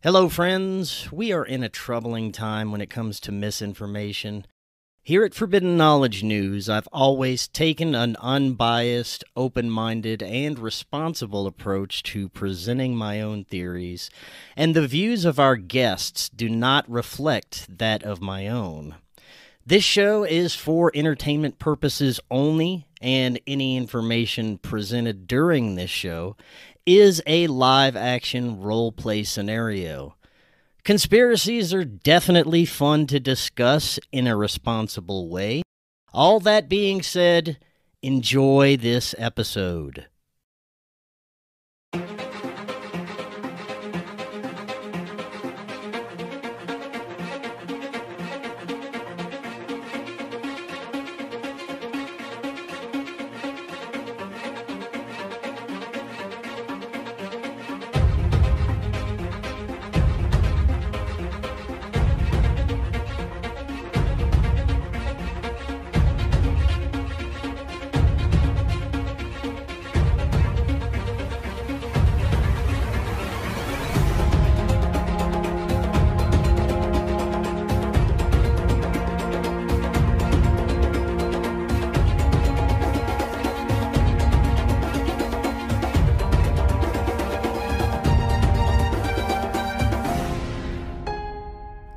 Hello, friends. We are in a troubling time when it comes to misinformation. Here at Forbidden Knowledge News, I've always taken an unbiased, open-minded, and responsible approach to presenting my own theories, and the views of our guests do not reflect that of my own. This show is for entertainment purposes only, and any information presented during this show is a live-action role-play scenario. Conspiracies are definitely fun to discuss in a responsible way. All that being said, enjoy this episode.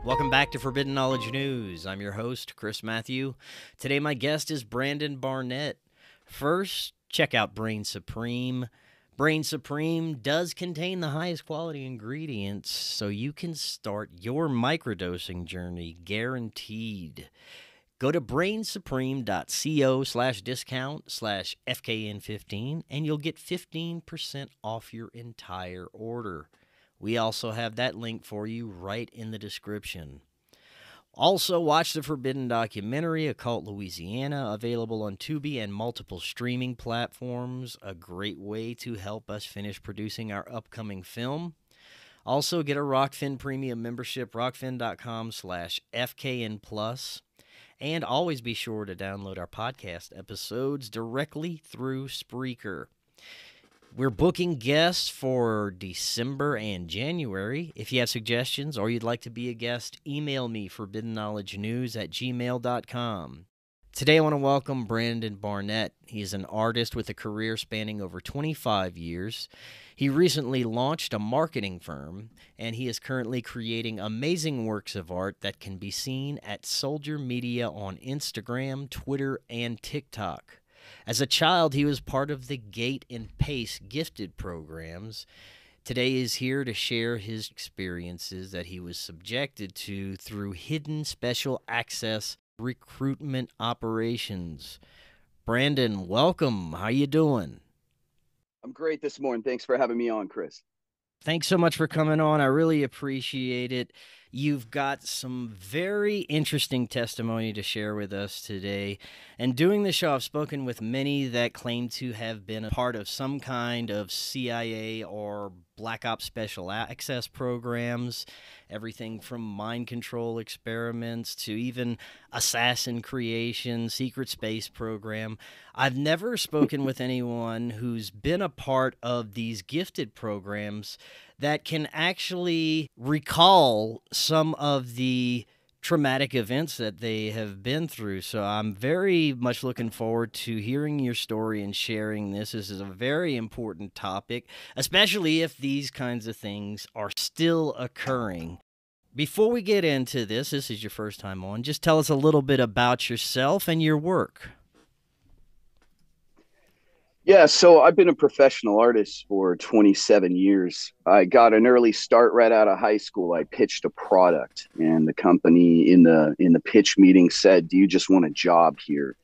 Welcome back to Forbidden Knowledge News. I'm your host, Chris Matthew. Today my guest is Brandon Barnett. First, check out Brainsupreme. Brainsupreme does contain the highest quality ingredients, so you can start your microdosing journey guaranteed. Go to brainsupreme.co/discount/FKN15 and you'll get 15% off your entire order. We also have that link for you right in the description. Also, watch the Forbidden documentary, Occult Louisiana, available on Tubi and multiple streaming platforms. A great way to help us finish producing our upcoming film. Also, get a Rokfin premium membership, rokfin.com/FKN+. And always be sure to download our podcast episodes directly through Spreaker. We're booking guests for December and January. If you have suggestions or you'd like to be a guest, email me, forbiddenknowledgenews@gmail.com. Today I want to welcome Brandon Barnett. He is an artist with a career spanning over 25 years. He recently launched a marketing firm, and he is currently creating amazing works of art that can be seen at Soldier Media on Instagram, Twitter, and TikTok. As a child, he was part of the Gate and Pace gifted programs. Today he is here to share his experiences that he was subjected to through hidden special access recruitment operations. Brandon, welcome. How you doing? I'm great this morning. Thanks for having me on, Chris. Thanks so much for coming on. I really appreciate it. You've got some very interesting testimony to share with us today. And doing the show, I've spoken with many that claim to have been a part of some kind of CIA or Black Ops Special Access programs, everything from mind control experiments to even assassin creation, secret space program. I've never spoken with anyone who's been a part of these gifted programs that can actually recall some of the traumatic events that they have been through. So I'm very much looking forward to hearing your story and sharing this. This is a very important topic, especially if these kinds of things are still occurring. Before we get into this is your first time on, just tell us a little bit about yourself and your work. Yeah, so I've been a professional artist for 27 years. I got an early start right out of high school. I pitched a product, and the company in the pitch meeting said, "Do you just want a job here?"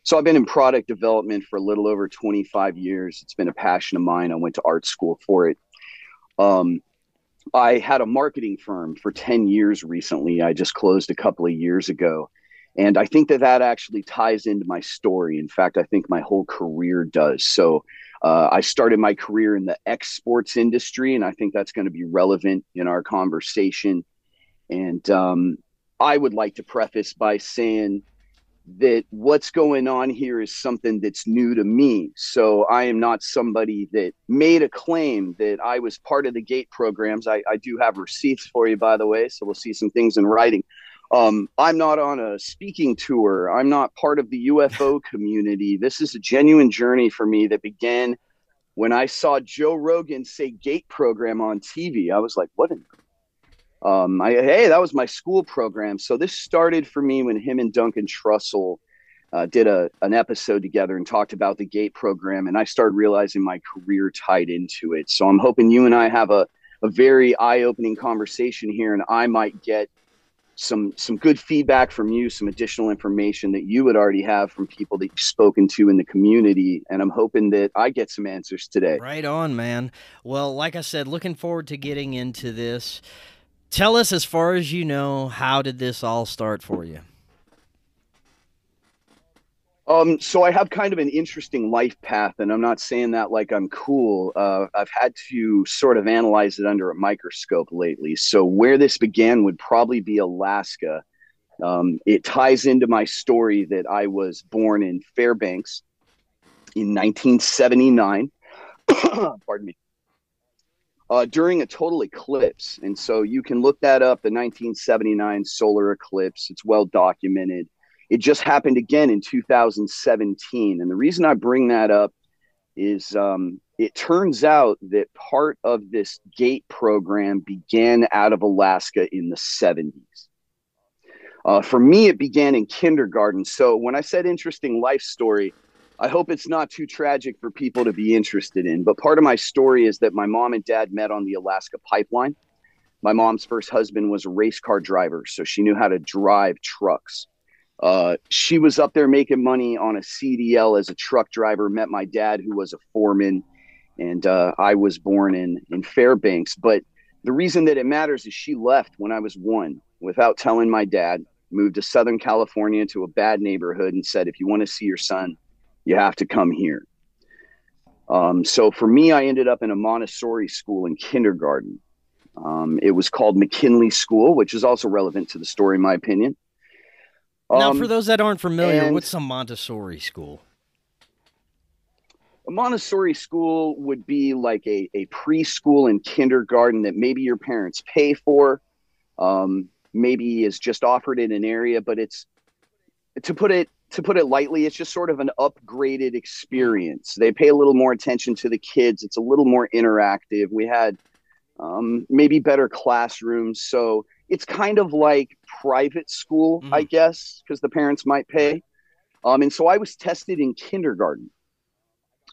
So I've been in product development for a little over 25 years. It's been a passion of mine. I went to art school for it. I had a marketing firm for 10 years recently. I just closed a couple of years ago. And I think that actually ties into my story. In fact, I think my whole career does. So I started my career in the exports industry, and I think that's going to be relevant in our conversation. And I would like to preface by saying that what's going on here is something that's new to me. So I am not somebody that made a claim that I was part of the GATE programs. I do have receipts for you, by the way, so we'll see some things in writing. I'm not on a speaking tour. I'm not part of the UFO community. This is a genuine journey for me that began when I saw Joe Rogan say GATE program on TV. I was like, what in hey, that was my school program. So this started for me when him and Duncan Trussell did an episode together and talked about the GATE program. And I started realizing my career tied into it. So I'm hoping you and I have a very eye-opening conversation here, and I might get some good feedback from you, some additional information that you would already have from people that you've spoken to in the community. And I'm hoping that I get some answers today. Right on, man. Well, like I said, looking forward to getting into this. Tell us, as far as you know, how did this all start for you? So I have kind of an interesting life path, and I'm not saying that like I'm cool. I've had to sort of analyze it under a microscope lately. So where this began would probably be Alaska. It ties into my story that I was born in Fairbanks in 1979. Pardon me. During a total eclipse. And so you can look that up, the 1979 solar eclipse. It's well documented. It just happened again in 2017. And the reason I bring that up is it turns out that part of this GATE program began out of Alaska in the 70s. For me, it began in kindergarten. So when I said interesting life story, I hope it's not too tragic for people to be interested in. But part of my story is that my mom and dad met on the Alaska pipeline. My mom's first husband was a race car driver, so she knew how to drive trucks. She was up there making money on a CDL as a truck driver, met my dad, who was a foreman, and I was born in Fairbanks. But the reason that it matters is she left when I was 1 without telling my dad, moved to Southern California to a bad neighborhood, and said, if you want to see your son, you have to come here. So for me, I ended up in a Montessori school in kindergarten. It was called McKinley School, which is also relevant to the story, in my opinion. Now, for those that aren't familiar, what's a Montessori school? A Montessori school would be like a preschool and kindergarten that maybe your parents pay for, maybe is just offered in an area, but it's, to put it lightly, it's just sort of an upgraded experience. They pay a little more attention to the kids. It's a little more interactive. We had maybe better classrooms. So it's kind of like private school, I guess, because the parents might pay. And so I was tested in kindergarten.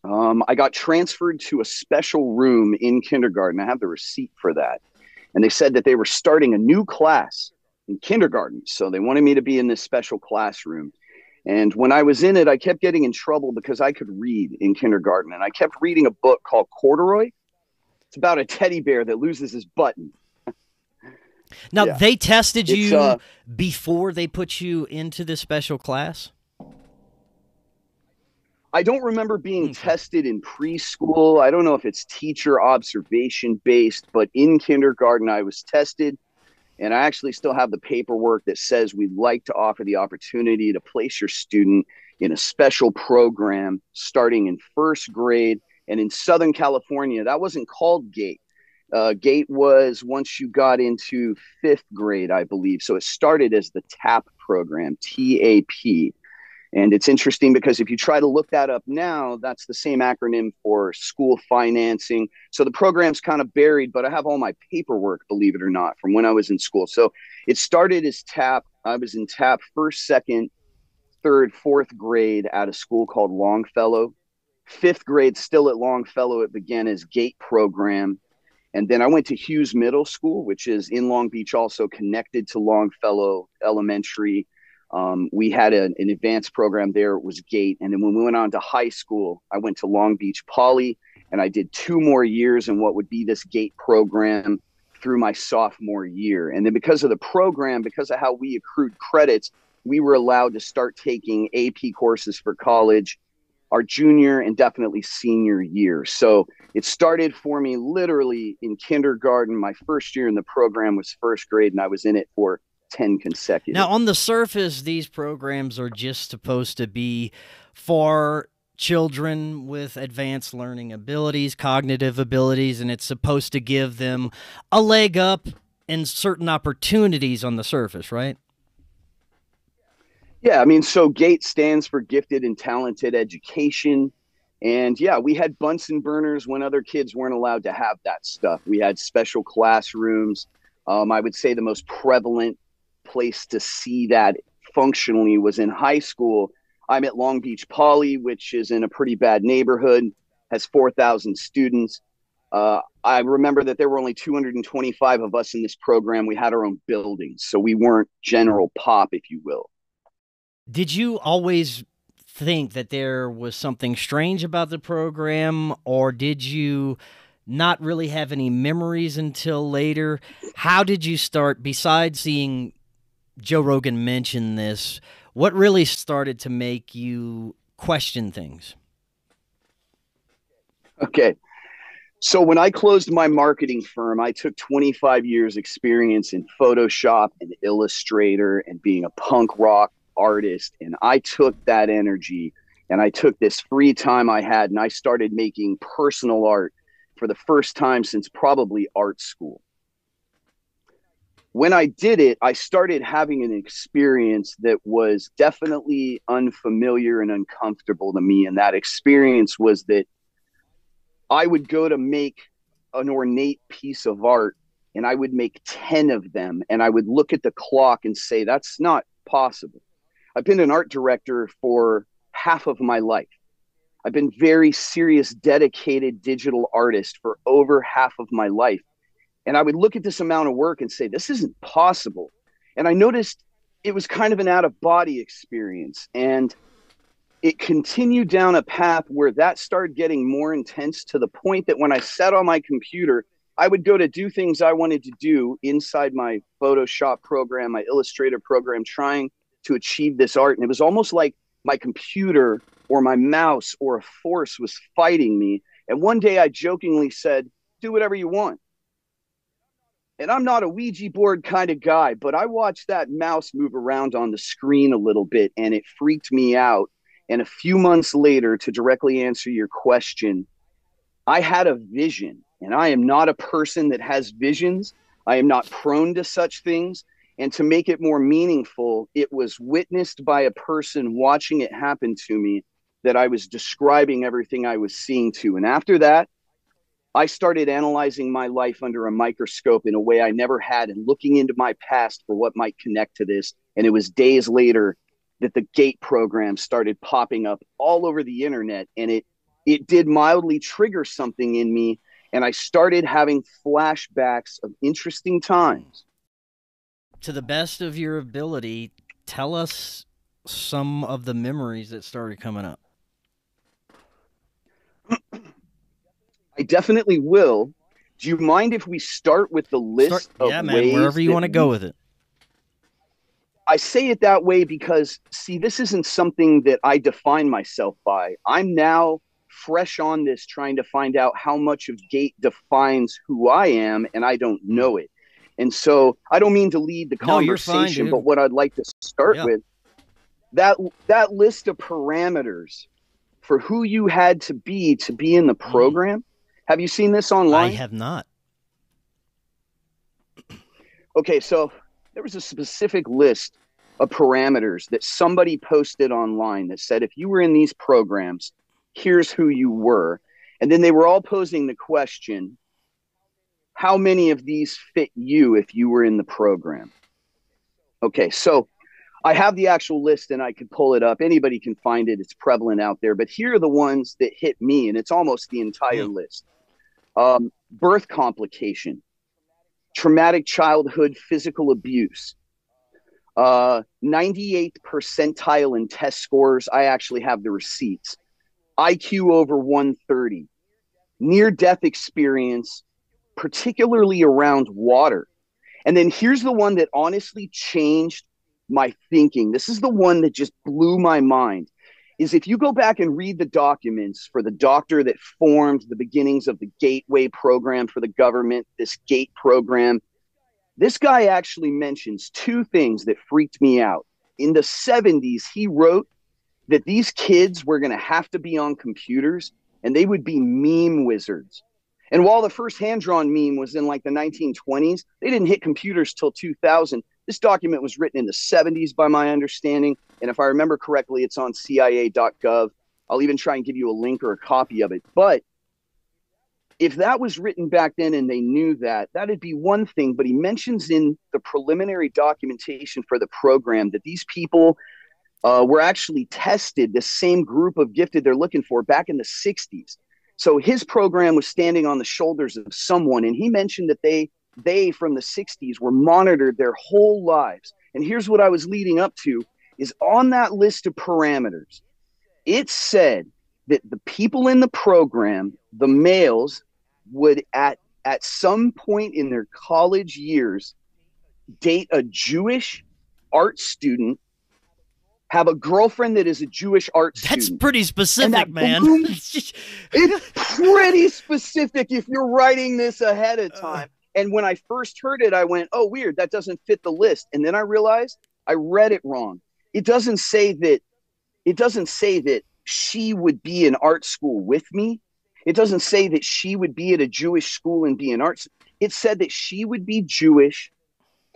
I got transferred to a special room in kindergarten. I have the receipt for that. And they said that they were starting a new class in kindergarten. So they wanted me to be in this special classroom. And when I was in it, I kept getting in trouble because I could read in kindergarten. And I kept reading a book called Corduroy. It's about a teddy bear that loses his button. Now, they tested you before they put you into this special class? I don't remember being tested in preschool. I don't know if it's teacher observation based, but in kindergarten, I was tested. And I actually still have the paperwork that says we'd like to offer the opportunity to place your student in a special program starting in first grade. And in Southern California, that wasn't called GATE. GATE was once you got into 5th grade, I believe. So it started as the TAP program, TAP. And it's interesting because if you try to look that up now, that's the same acronym for school financing. So the program's kind of buried, but I have all my paperwork, believe it or not, from when I was in school. So it started as TAP. I was in TAP 1st, 2nd, 3rd, 4th grade at a school called Longfellow. 5th grade, still at Longfellow, it began as GATE program. And then I went to Hughes Middle School, which is in Long Beach, also connected to Longfellow Elementary. We had an advanced program there. It was GATE. And then when we went on to high school, I went to Long Beach Poly, and I did 2 more years in what would be this GATE program through my sophomore year. And then because of the program, because of how we accrued credits, we were allowed to start taking AP courses for college our junior and definitely senior year. So it started for me literally in kindergarten. My first year in the program was 1st grade, and I was in it for 10 consecutive. Now, on the surface, these programs are just supposed to be for children with advanced learning abilities, cognitive abilities, and it's supposed to give them a leg up in certain opportunities on the surface, right? Yeah, I mean, so GATE stands for Gifted and Talented Education. And yeah, we had Bunsen burners when other kids weren't allowed to have that stuff. We had special classrooms. I would say the most prevalent place to see that functionally was in high school. I'm at Long Beach Poly, which is in a pretty bad neighborhood, has 4,000 students. I remember that there were only 225 of us in this program. We had our own buildings, so we weren't general pop, if you will. Did you always think that there was something strange about the program, or did you not really have any memories until later? How did you start, besides seeing Joe Rogan mention this, what really started to make you question things? Okay. So when I closed my marketing firm, I took 25 years experience in Photoshop and Illustrator and being a punk rock artist. And I took that energy and I took this free time I had and I started making personal art for the first time since probably art school. When I did it, I started having an experience that was definitely unfamiliar and uncomfortable to me. And that experience was that I would go to make an ornate piece of art and I would make 10 of them. And I would look at the clock and say, that's not possible. I've been an art director for half of my life. I've been very serious, dedicated digital artist for over half of my life. And I would look at this amount of work and say, this isn't possible. And I noticed it was kind of an out-of-body experience. And it continued down a path where that started getting more intense to the point that when I sat on my computer, I would go to do things I wanted to do inside my Photoshop program, my Illustrator program, trying to achieve this art. And it was almost like my computer or my mouse or a force was fighting me. And one day I jokingly said, do whatever you want. And I'm not a Ouija board kind of guy, but I watched that mouse move around on the screen a little bit and it freaked me out. And a few months later, to directly answer your question, I had a vision, and I am not a person that has visions. I am not prone to such things. And to make it more meaningful, it was witnessed by a person watching it happen to me that I was describing everything I was seeing to. And after that, I started analyzing my life under a microscope in a way I never had and looking into my past for what might connect to this. And it was days later that the GATE program started popping up all over the internet, and it did mildly trigger something in me, and I started having flashbacks of interesting times. To the best of your ability, tell us some of the memories that started coming up. I definitely will. Do you mind if we start with the list of yeah, man, ways wherever you want to go with it. I say it that way because, see, this isn't something that I define myself by. I'm now fresh on this, trying to find out how much of GATE defines who I am, and I don't know it. And so I don't mean to lead the conversation, but what I'd like to start with, that list of parameters for who you had to be in the program. Have you seen this online? I have not. Okay, so there was a specific list of parameters that somebody posted online that said, if you were in these programs, here's who you were. And then they were all posing the question, how many of these fit you if you were in the program? Okay, so I have the actual list and I could pull it up. Anybody can find it. It's prevalent out there. But here are the ones that hit me, and it's almost the entire list. Birth complication, traumatic childhood physical abuse, 98th percentile in test scores. I actually have the receipts. IQ over 130, near-death experience, particularly around water. And then here's the one that honestly changed my thinking. This is the one that just blew my mind. Is if you go back and read the documents for the doctor that formed the beginnings of the Gateway program for the government, this GATE program, This guy actually mentions two things that freaked me out. In the 70s, he wrote that these kids were going to have to be on computers and they would be meme wizards. And while the first hand-drawn meme was in like the 1920s, they didn't hit computers till 2000. This document was written in the 70s by my understanding. And if I remember correctly, it's on CIA.gov. I'll even try and give you a link or a copy of it. But if that was written back then and they knew that, that'd be one thing. But he mentions in the preliminary documentation for the program that these people were actually tested, the same group of gifted they're looking for, back in the 60s. So his program was standing on the shoulders of someone, and he mentioned that they from the 60s were monitored their whole lives. And here's what I was leading up to, is on that list of parameters, it said that the people in the program, the males, would at some point in their college years date a Jewish art student, have a girlfriend that is a Jewish art student. That's pretty specific, man. It's pretty specific if you're writing this ahead of time. And when I first heard it, I went, oh, weird, that doesn't fit the list. And then I realized I read it wrong. It doesn't say that she would be in art school with me. It doesn't say that she would be at a Jewish school and be an art. It said that she would be Jewish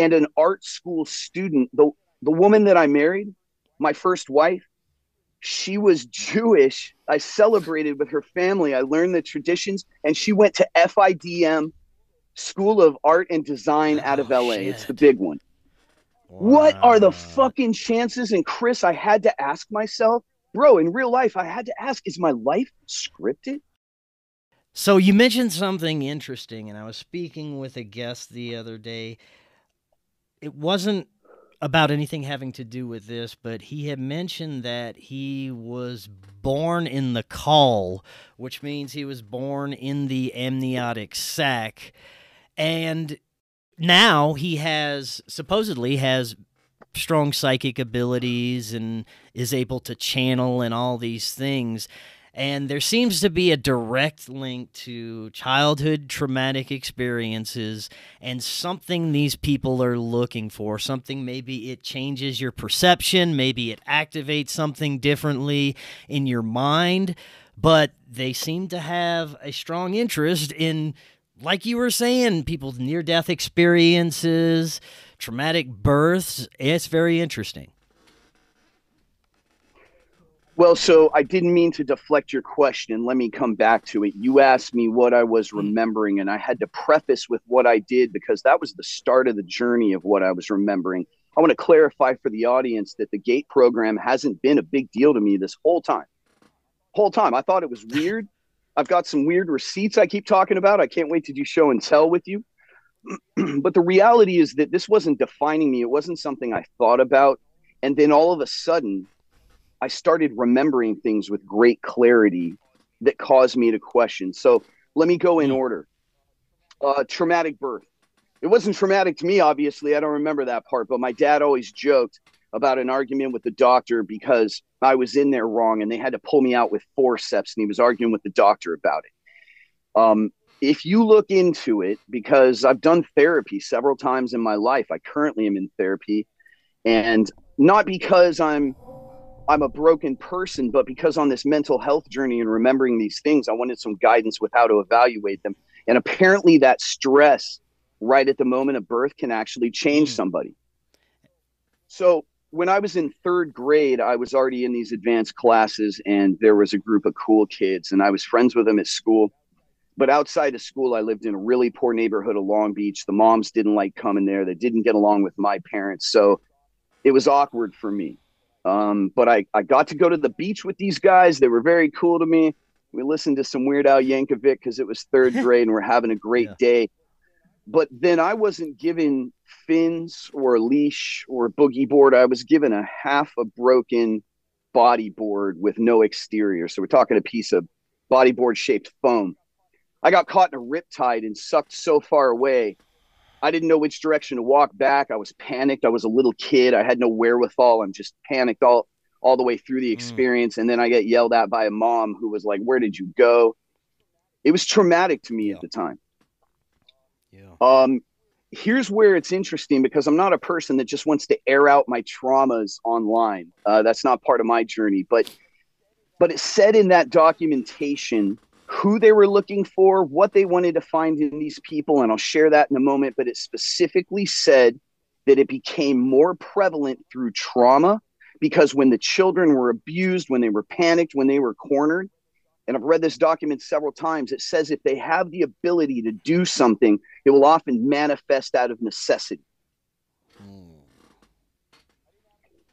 and an art school student. The woman that I married, my first wife, she was Jewish. I celebrated with her family. I learned the traditions, and she went to FIDM, School of Art and Design, out of LA. Shit. It's the big one. Wow. What are the fucking chances? And Chris, I had to ask myself, bro, in real life, I had to ask, is my life scripted? So you mentioned something interesting, and I was speaking with a guest the other day. It wasn't about anything having to do with this, but he had mentioned that he was born in the caul, which means he was born in the amniotic sac, and now he supposedly has strong psychic abilities and is able to channel and all these things. And there seems to be a direct link to childhood traumatic experiences and something these people are looking for. Something, maybe it changes your perception, maybe it activates something differently in your mind, but they seem to have a strong interest in, like you were saying, people's near-death experiences, traumatic births. It's very interesting. Well, so I didn't mean to deflect your question. Let me come back to it. You asked me what I was remembering, and I had to preface with what I did because that was the start of the journey of what I was remembering. I want to clarify for the audience that the GATE program hasn't been a big deal to me this whole time. I thought it was weird. I've got some weird receipts I keep talking about. I can't wait to do show and tell with you. But the reality is that this wasn't defining me. It wasn't something I thought about. And then all of a sudden, I started remembering things with great clarity that caused me to question. So let me go in order. Traumatic birth. It wasn't traumatic to me, obviously. I don't remember that part, but my dad always joked about an argument with the doctor because I was in there wrong and they had to pull me out with forceps, and he was arguing with the doctor about it. If you look into it, because I've done therapy several times in my life, I currently am in therapy, and not because I'm a broken person, but because on this mental health journey and remembering these things, I wanted some guidance with how to evaluate them. And apparently that stress right at the moment of birth can actually change somebody. So when I was in third grade, I was already in these advanced classes, and there was a group of cool kids, and I was friends with them at school. But outside of school, I lived in a really poor neighborhood of Long Beach. The moms didn't like coming there. They didn't get along with my parents. So it was awkward for me. But I got to go to the beach with these guys. They were very cool to me. We listened to some Weird Al Yankovic because it was third grade and we're having a great day. But then I wasn't given fins or a leash or a boogie board. I was given a half a broken bodyboard with no exterior. So we're talking a piece of bodyboard shaped foam. I got caught in a riptide and sucked so far away. I didn't know which direction to walk back. I was panicked. I was a little kid. I had no wherewithal. I'm just panicked all the way through the experience. And then I get yelled at by a mom who was like, "Where did you go?" It was traumatic to me at the time. here's where it's interesting, because I'm not a person that just wants to air out my traumas online. That's not part of my journey. But it said in that documentation who they were looking for, what they wanted to find in these people, and I'll share that in a moment. But it specifically said that it became more prevalent through trauma, because when the children were abused, when they were panicked, when they were cornered, and I've read this document several times, it says if they have the ability to do something, it will often manifest out of necessity.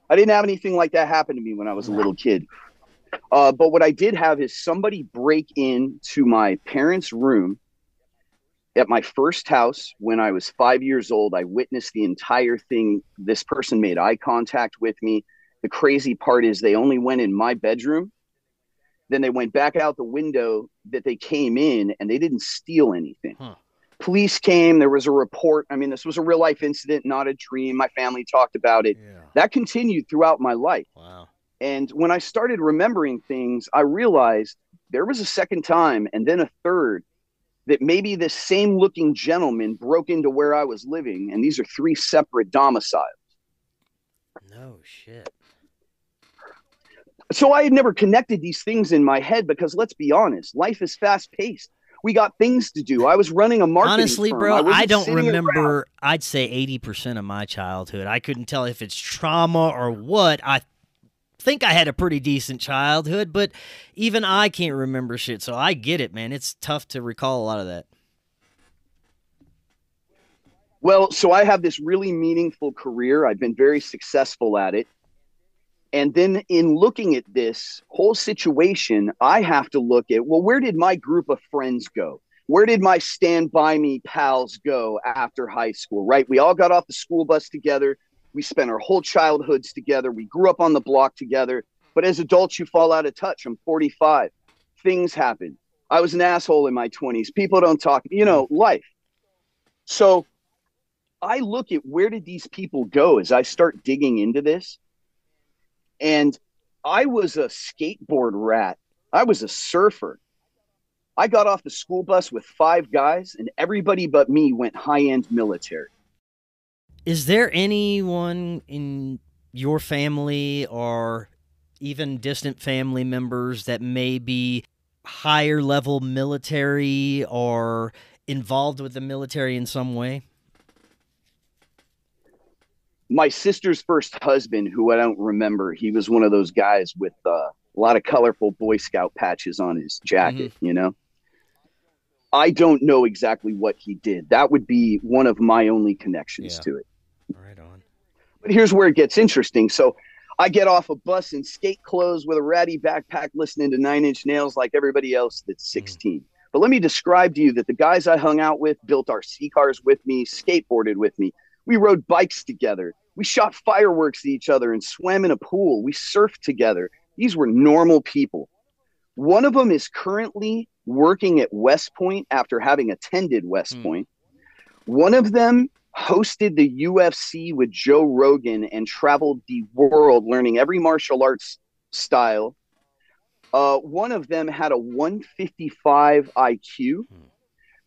I didn't have anything like that happen to me when I was a little kid. But what I did have is somebody break into my parents' room at my first house when I was 5 years old. I witnessed the entire thing. This person made eye contact with me. The crazy part is they only went in my bedroom. Then they went back out the window that they came in, and they didn't steal anything. Police came. There was a report. I mean, this was a real life incident, not a dream. My family talked about it. Yeah. That continued throughout my life. Wow. And when I started remembering things, I realized there was a second time and then a third that maybe this same looking gentleman broke into where I was living. And these are 3 separate domiciles. No shit. So I had never connected these things in my head, because let's be honest, life is fast paced. We got things to do. I was running a marketing Honestly, firm. bro, I don't remember, I'd say 80% of my childhood. I couldn't tell if it's trauma or what. I think I had a pretty decent childhood, but even I can't remember shit, so I get it, man. It's tough to recall a lot of that. Well, so I have this really meaningful career. I've been very successful at it. And then in looking at this whole situation, I have to look at, well, where did my group of friends go? Where did my stand by me pals go after high school, right? We all got off the school bus together. We spent our whole childhoods together. We grew up on the block together. But as adults, you fall out of touch. I'm 45. Things happen. I was an asshole in my 20s. People don't talk, life. So I look at where did these people go as I start digging into this. And I was a skateboard rat. I was a surfer. I got off the school bus with 5 guys, and everybody but me went high-end military. Is there anyone in your family or even distant family members that may be higher level military or involved with the military in some way? My sister's first husband, who I don't remember, he was one of those guys with a lot of colorful Boy Scout patches on his jacket, I don't know exactly what he did. That would be one of my only connections to it. Right on. But here's where it gets interesting. So I get off a bus in skate clothes with a ratty backpack, listening to 9 Inch Nails like everybody else that's 16. But let me describe to you that the guys I hung out with built RC cars with me, skateboarded with me. We rode bikes together. We shot fireworks at each other and swam in a pool. We surfed together. These were normal people. One of them is currently working at West Point after having attended West Point. One of them hosted the UFC with Joe Rogan and traveled the world learning every martial arts style. One of them had a 155 IQ.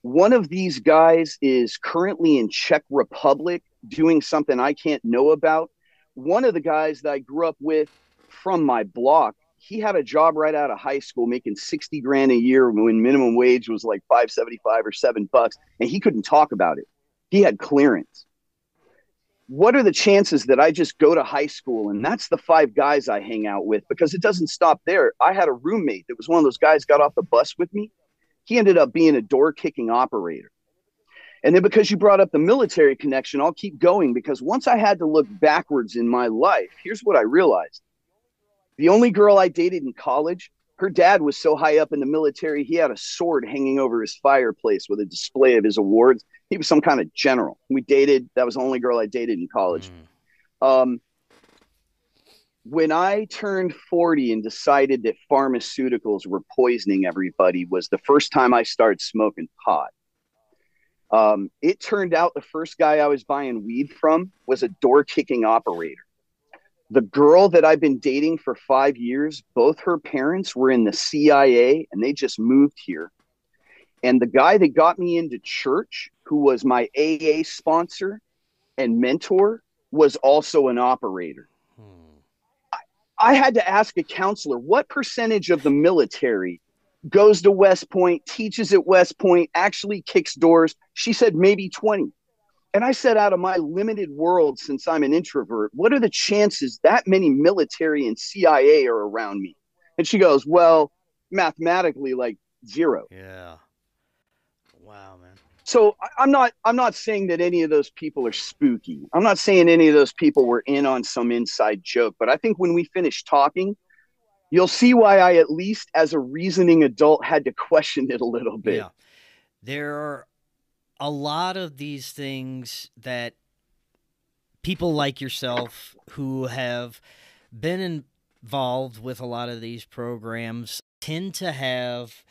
One of these guys is currently in Czech Republic doing something I can't know about. One of the guys that I grew up with from my block, he had a job right out of high school making 60 grand a year when minimum wage was like $5.75 or $7, and he couldn't talk about it. He had clearance. What are the chances that I just go to high school and that's the 5 guys I hang out with? Because it doesn't stop there. I had a roommate that was one of those guys got off the bus with me. He ended up being a door-kicking operator. And then because you brought up the military connection, I'll keep going, because once I had to look backwards in my life, here's what I realized. The only girl I dated in college, her dad was so high up in the military, he had a sword hanging over his fireplace with a display of his awards. He was some kind of general. We dated. That was the only girl I dated in college. When I turned 40 and decided that pharmaceuticals were poisoning everybody was the first time I started smoking pot. It turned out the first guy I was buying weed from was a door-kicking operator. The girl that I've been dating for 5 years, both her parents were in the CIA and they just moved here. And the guy that got me into church who was my AA sponsor and mentor, was also an operator. I had to ask a counselor, what percentage of the military goes to West Point, teaches at West Point, actually kicks doors? She said maybe 20. And I said, out of my limited world, since I'm an introvert, what are the chances that many military and CIA are around me? And she goes, well, mathematically, like 0. Yeah. Wow, man. So I'm not saying that any of those people are spooky. I'm not saying any of those people were in on some inside joke. But I think when we finish talking, you'll see why I, at least as a reasoning adult, had to question it a little bit. Yeah. There are a lot of these things that people like yourself who have been involved with a lot of these programs tend to have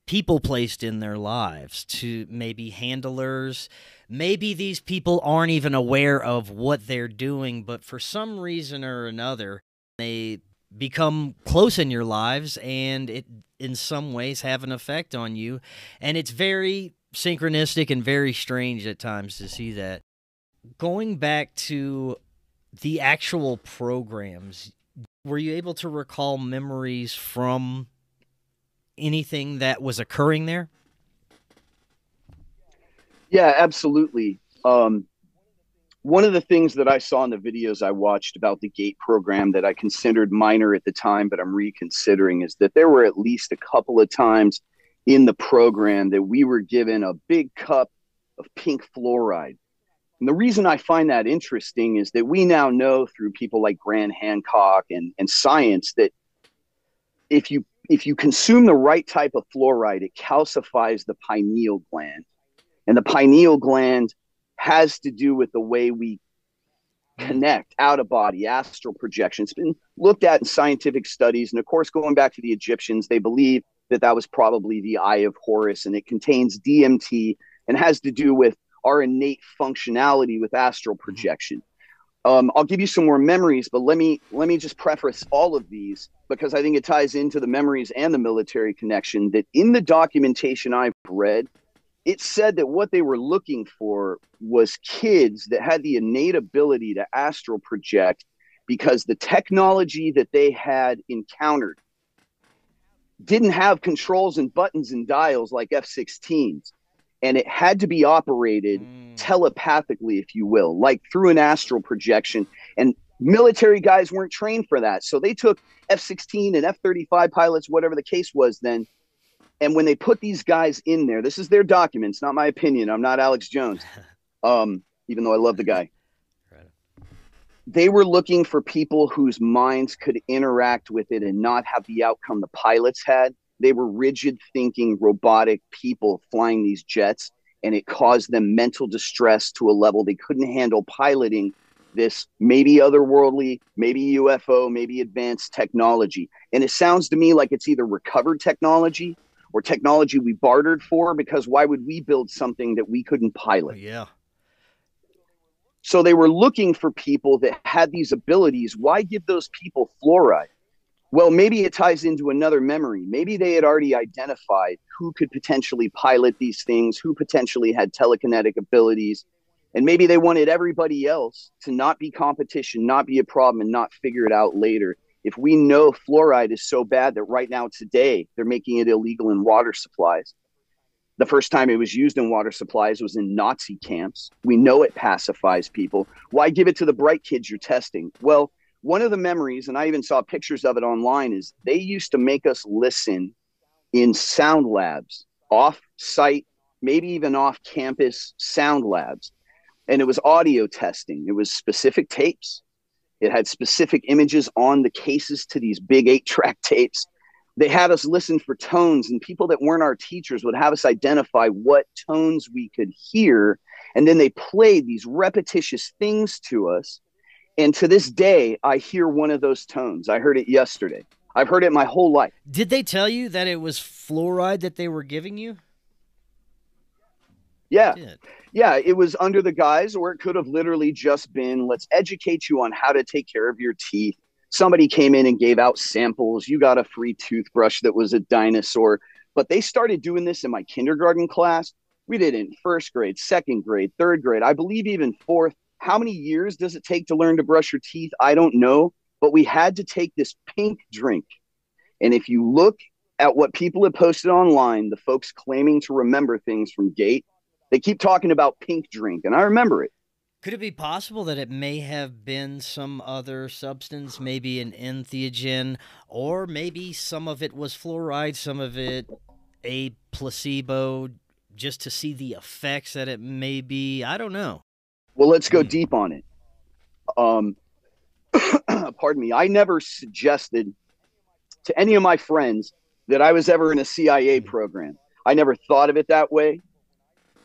people placed in their lives, to maybe handlers. Maybe these people aren't even aware of what they're doing, but for some reason or another, they become close in your lives, and it in some ways have an effect on you. And it's very synchronistic and very strange at times to see that. Going back to the actual programs, were you able to recall memories from anything that was occurring there? Yeah, absolutely. One of the things that I saw in the videos I watched about the GATE program that I considered minor at the time, but I'm reconsidering, is that there were at least a couple of times in the program that we were given a big cup of pink fluoride. And the reason I find that interesting is that we now know through people like Grant Hancock and science that if you consume the right type of fluoride, it calcifies the pineal gland. And the pineal gland has to do with the way we connect out of body, astral projection. It's been looked at in scientific studies. And of course, going back to the Egyptians, they believe that that was probably the Eye of Horus, and it contains DMT and has to do with our innate functionality with astral projection. I'll give you some more memories, but let me just preface all of these because I think it ties into the memories and the military connection. That in the documentation I've read, it said that what they were looking for was kids that had the innate ability to astral project, because the technology that they had encountered didn't have controls and buttons and dials like F-16s. And it had to be operated telepathically, if you will, like through an astral projection. And military guys weren't trained for that. So they took F-16 and F-35 pilots, whatever the case was then. And when they put these guys in there, this is their documents, not my opinion. I'm not Alex Jones, even though I love the guy. Right. They were looking for people whose minds could interact with it and not have the outcome the pilots had. They were rigid thinking, robotic people flying these jets, and it caused them mental distress to a level they couldn't handle piloting this maybe otherworldly, maybe UFO, maybe advanced technology. And it sounds to me like it's either recovered technology or technology we bartered for, because why would we build something that we couldn't pilot? Yeah. So they were looking for people that had these abilities. Why give those people fluoride? Well, maybe it ties into another memory. Maybe they had already identified who could potentially pilot these things, who potentially had telekinetic abilities. And maybe they wanted everybody else to not be competition, not be a problem, and not figure it out later. If we know fluoride is so bad that right now today they're making it illegal in water supplies. The first time it was used in water supplies was in Nazi camps. We know it pacifies people. Why give it to the bright kids you're testing? Well, one of the memories, and I even saw pictures of it online, is they used to make us listen in sound labs, off-site, maybe even off-campus sound labs. And it was audio testing. It was specific tapes. It had specific images on the cases to these big 8-track tapes. They had us listen for tones, and people that weren't our teachers would have us identify what tones we could hear. And then they played these repetitious things to us. And to this day, I hear one of those tones. I heard it yesterday. I've heard it my whole life. Did they tell you that it was fluoride that they were giving you? Yeah. Yeah, it was under the guise, or it could have literally just been, let's educate you on how to take care of your teeth. Somebody came in and gave out samples. You got a free toothbrush that was a dinosaur. But they started doing this in my kindergarten class. We did it in first grade, second grade, third grade, I believe even fourth. How many years does it take to learn to brush your teeth? I don't know. But we had to take this pink drink. And if you look at what people have posted online, the folks claiming to remember things from Gate, they keep talking about pink drink. And I remember it. Could it be possible that it may have been some other substance, maybe an entheogen, or maybe some of it was fluoride, some of it a placebo, just to see the effects that it may be? I don't know. Well, let's go deep on it. Pardon me. I never suggested to any of my friends that I was ever in a CIA program. I never thought of it that way.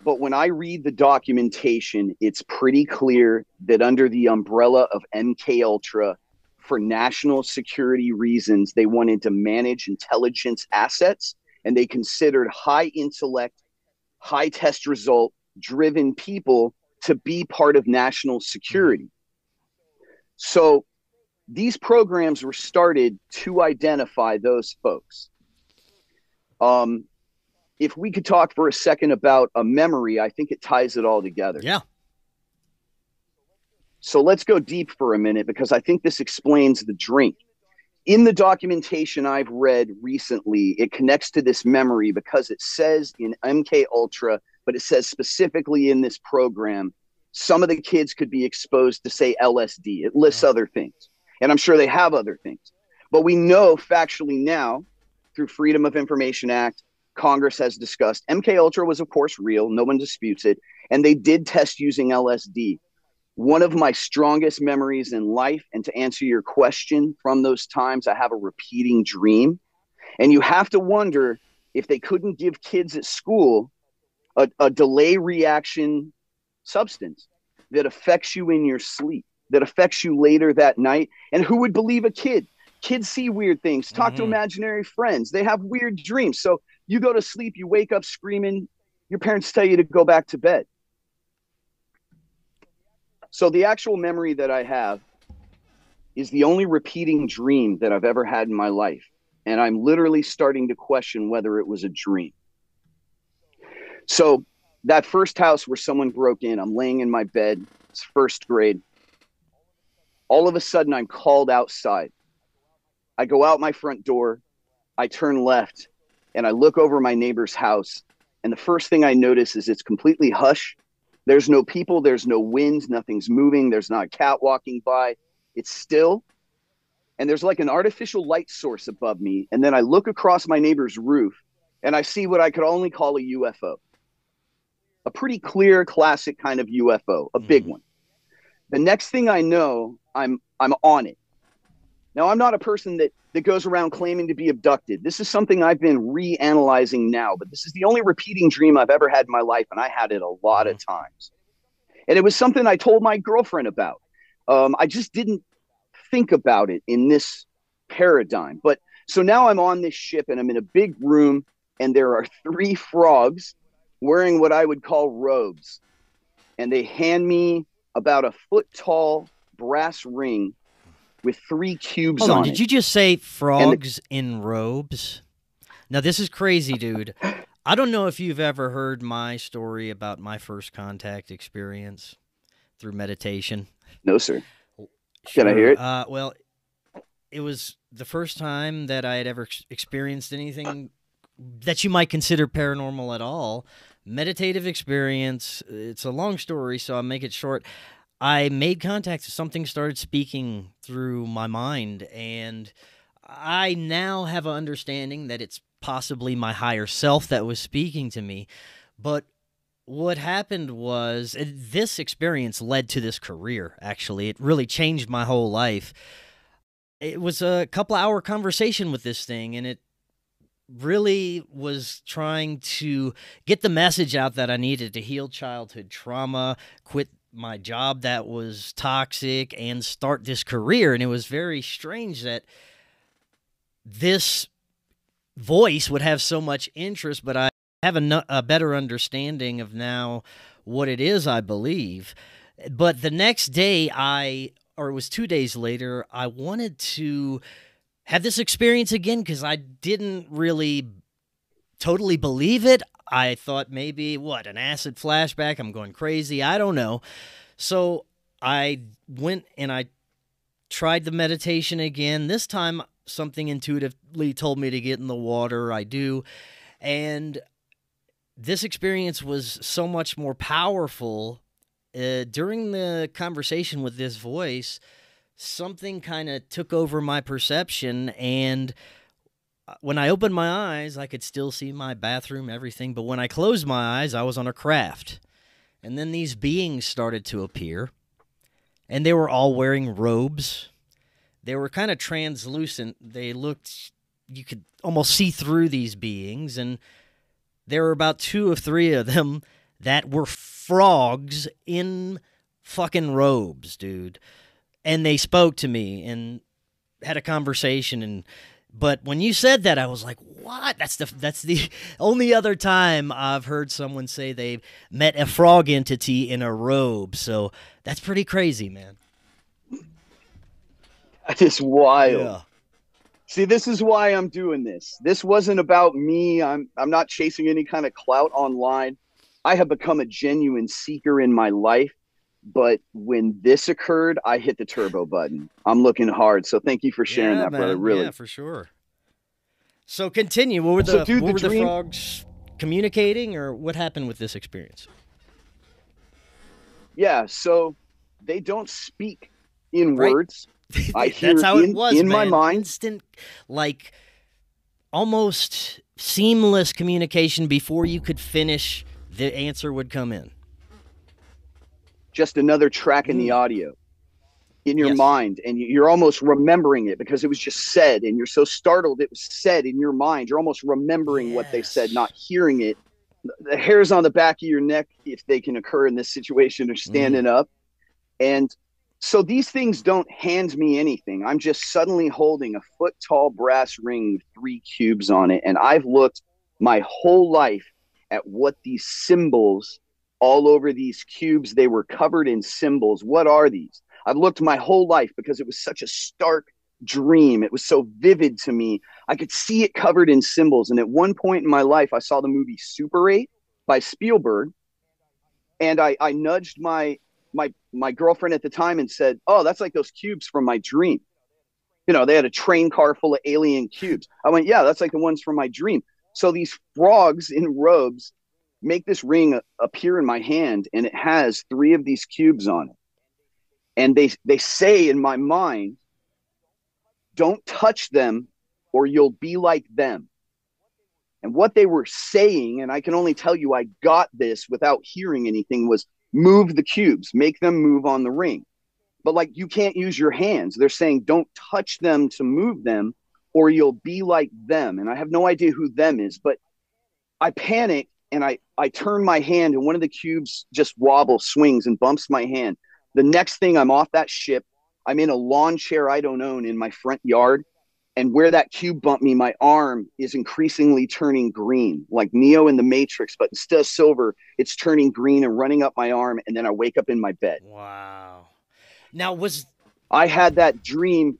But when I read the documentation, it's pretty clear that under the umbrella of MK Ultra, for national security reasons, they wanted to manage intelligence assets, and they considered high intellect, high test result driven people to be part of national security. So these programs were started to identify those folks. If we could talk for a second about a memory, I think it ties it all together. Yeah. So let's go deep for a minute, because I think this explains the drink. In the documentation I've read recently, it connects to this memory because it says in MK Ultra, but it says specifically in this program, some of the kids could be exposed to, say, LSD. It lists other things, and I'm sure they have other things. But we know factually now, through Freedom of Information Act, Congress has discussed MK Ultra was, of course, real. No one disputes it. And they did test using LSD. One of my strongest memories in life, and to answer your question, from those times, I have a repeating dream. And you have to wonder if they couldn't give kids at school a delay reaction substance that affects you in your sleep, that affects you later that night. And who would believe a kid? Kids see weird things, talk to imaginary friends. They have weird dreams. So you go to sleep, you wake up screaming, your parents tell you to go back to bed. So the actual memory that I have is the only repeating dream that I've ever had in my life. And I'm literally starting to question whether it was a dream. So that first house where someone broke in, I'm laying in my bed, it's first grade. All of a sudden, I'm called outside. I go out my front door, I turn left, and I look over my neighbor's house. And the first thing I notice is it's completely hush. There's no people, there's no wind, nothing's moving, there's not a cat walking by. It's still. And there's like an artificial light source above me. And then I look across my neighbor's roof, and I see what I could only call a UFO. A pretty clear, classic kind of UFO, a big one. The next thing I know, I'm on it. Now, I'm not a person that goes around claiming to be abducted. This is something I've been reanalyzing now, but this is the only repeating dream I've ever had in my life, and I had it a lot of times. And it was something I told my girlfriend about. I just didn't think about it in this paradigm. But so now I'm on this ship, and I'm in a big room, and there are 3 frogs wearing what I would call robes. And they hand me about a foot-tall brass ring with 3 cubes Hold on, on did it. you just say frogs in robes? Now, this is crazy, dude. I don't know if you've ever heard my story about my first contact experience through meditation. No, sir. Sure. Can I hear it? Well, it was the first time that I had ever experienced anything that you might consider paranormal at all. Meditative experience. It's a long story, so I'll make it short. I made contact. Something started speaking through my mind, and I now have an understanding that it's possibly my higher self that was speaking to me. But what happened was, this experience led to this career, actually. It really changed my whole life. It was a couple-hour conversation with this thing, and it really was trying to get the message out that I needed to heal childhood trauma, quit my job that was toxic, and start this career. And it was very strange that this voice would have so much interest, but I have a better understanding of now what it is, I believe. But the next day, or it was 2 days later, I wanted to have this experience again because I didn't really totally believe it. I thought maybe, what, an acid flashback? I'm going crazy. I don't know. So I went and I tried the meditation again. This time, something intuitively told me to get in the water. I do. And this experience was so much more powerful. During the conversation with this voice, something kind of took over my perception, and when I opened my eyes, I could still see my bathroom, everything, but when I closed my eyes, I was on a craft. And then these beings started to appear, and they were all wearing robes. They were kind of translucent. They looked, you could almost see through these beings, and there were about 2 or 3 of them that were frogs in fucking robes, dude. And they spoke to me and had a conversation, but when you said that, I was like, what? That's the only other time I've heard someone say they met a frog entity in a robe. So that's pretty crazy, man. That is wild. Yeah. See, this is why I'm doing this. This wasn't about me. I'm not chasing any kind of clout online. I have become a genuine seeker in my life. But when this occurred, I hit the turbo button. I'm looking hard. So thank you for sharing that, man. Brother. Really. Yeah, for sure. So continue. What were the frogs communicating, or what happened with this experience? Yeah, so they don't speak in words. I hear that's how it was, in my mind. Instant, like almost seamless communication. Before you could finish, the answer would come in. Just another track in the audio in your mind, and you're almost remembering it because it was just said, and you're so startled it was said in your mind. You're almost remembering what they said, not hearing it. The hairs on the back of your neck, if they can occur in this situation, are standing up. And so these things don't hand me anything. I'm just suddenly holding a foot-tall brass ring with 3 cubes on it, and I've looked my whole life at what these symbols all over these cubes, they were covered in symbols. What are these? I've looked my whole life because it was such a stark dream. It was so vivid to me. I could see it covered in symbols. And at one point in my life, I saw the movie Super 8 by Spielberg. And I nudged my girlfriend at the time and said, oh, that's like those cubes from my dream. You know, they had a train car full of alien cubes. I went, yeah, that's like the ones from my dream. So these frogs in robes make this ring appear in my hand, and it has 3 of these cubes on it. And they say in my mind, don't touch them or you'll be like them. And what they were saying, and I can only tell you I got this without hearing anything, was move the cubes, make them move on the ring. But like, you can't use your hands. They're saying don't touch them to move them or you'll be like them. And I have no idea who them is, but I panicked. And I turn my hand, and one of the cubes just wobbles, swings, and bumps my hand. The next thing, I'm off that ship. I'm in a lawn chair I don't own in my front yard. And where that cube bumped me, my arm is increasingly turning green, like Neo in the Matrix, but instead of silver, it's turning green and running up my arm. And then I wake up in my bed. Wow. Now, I had that dream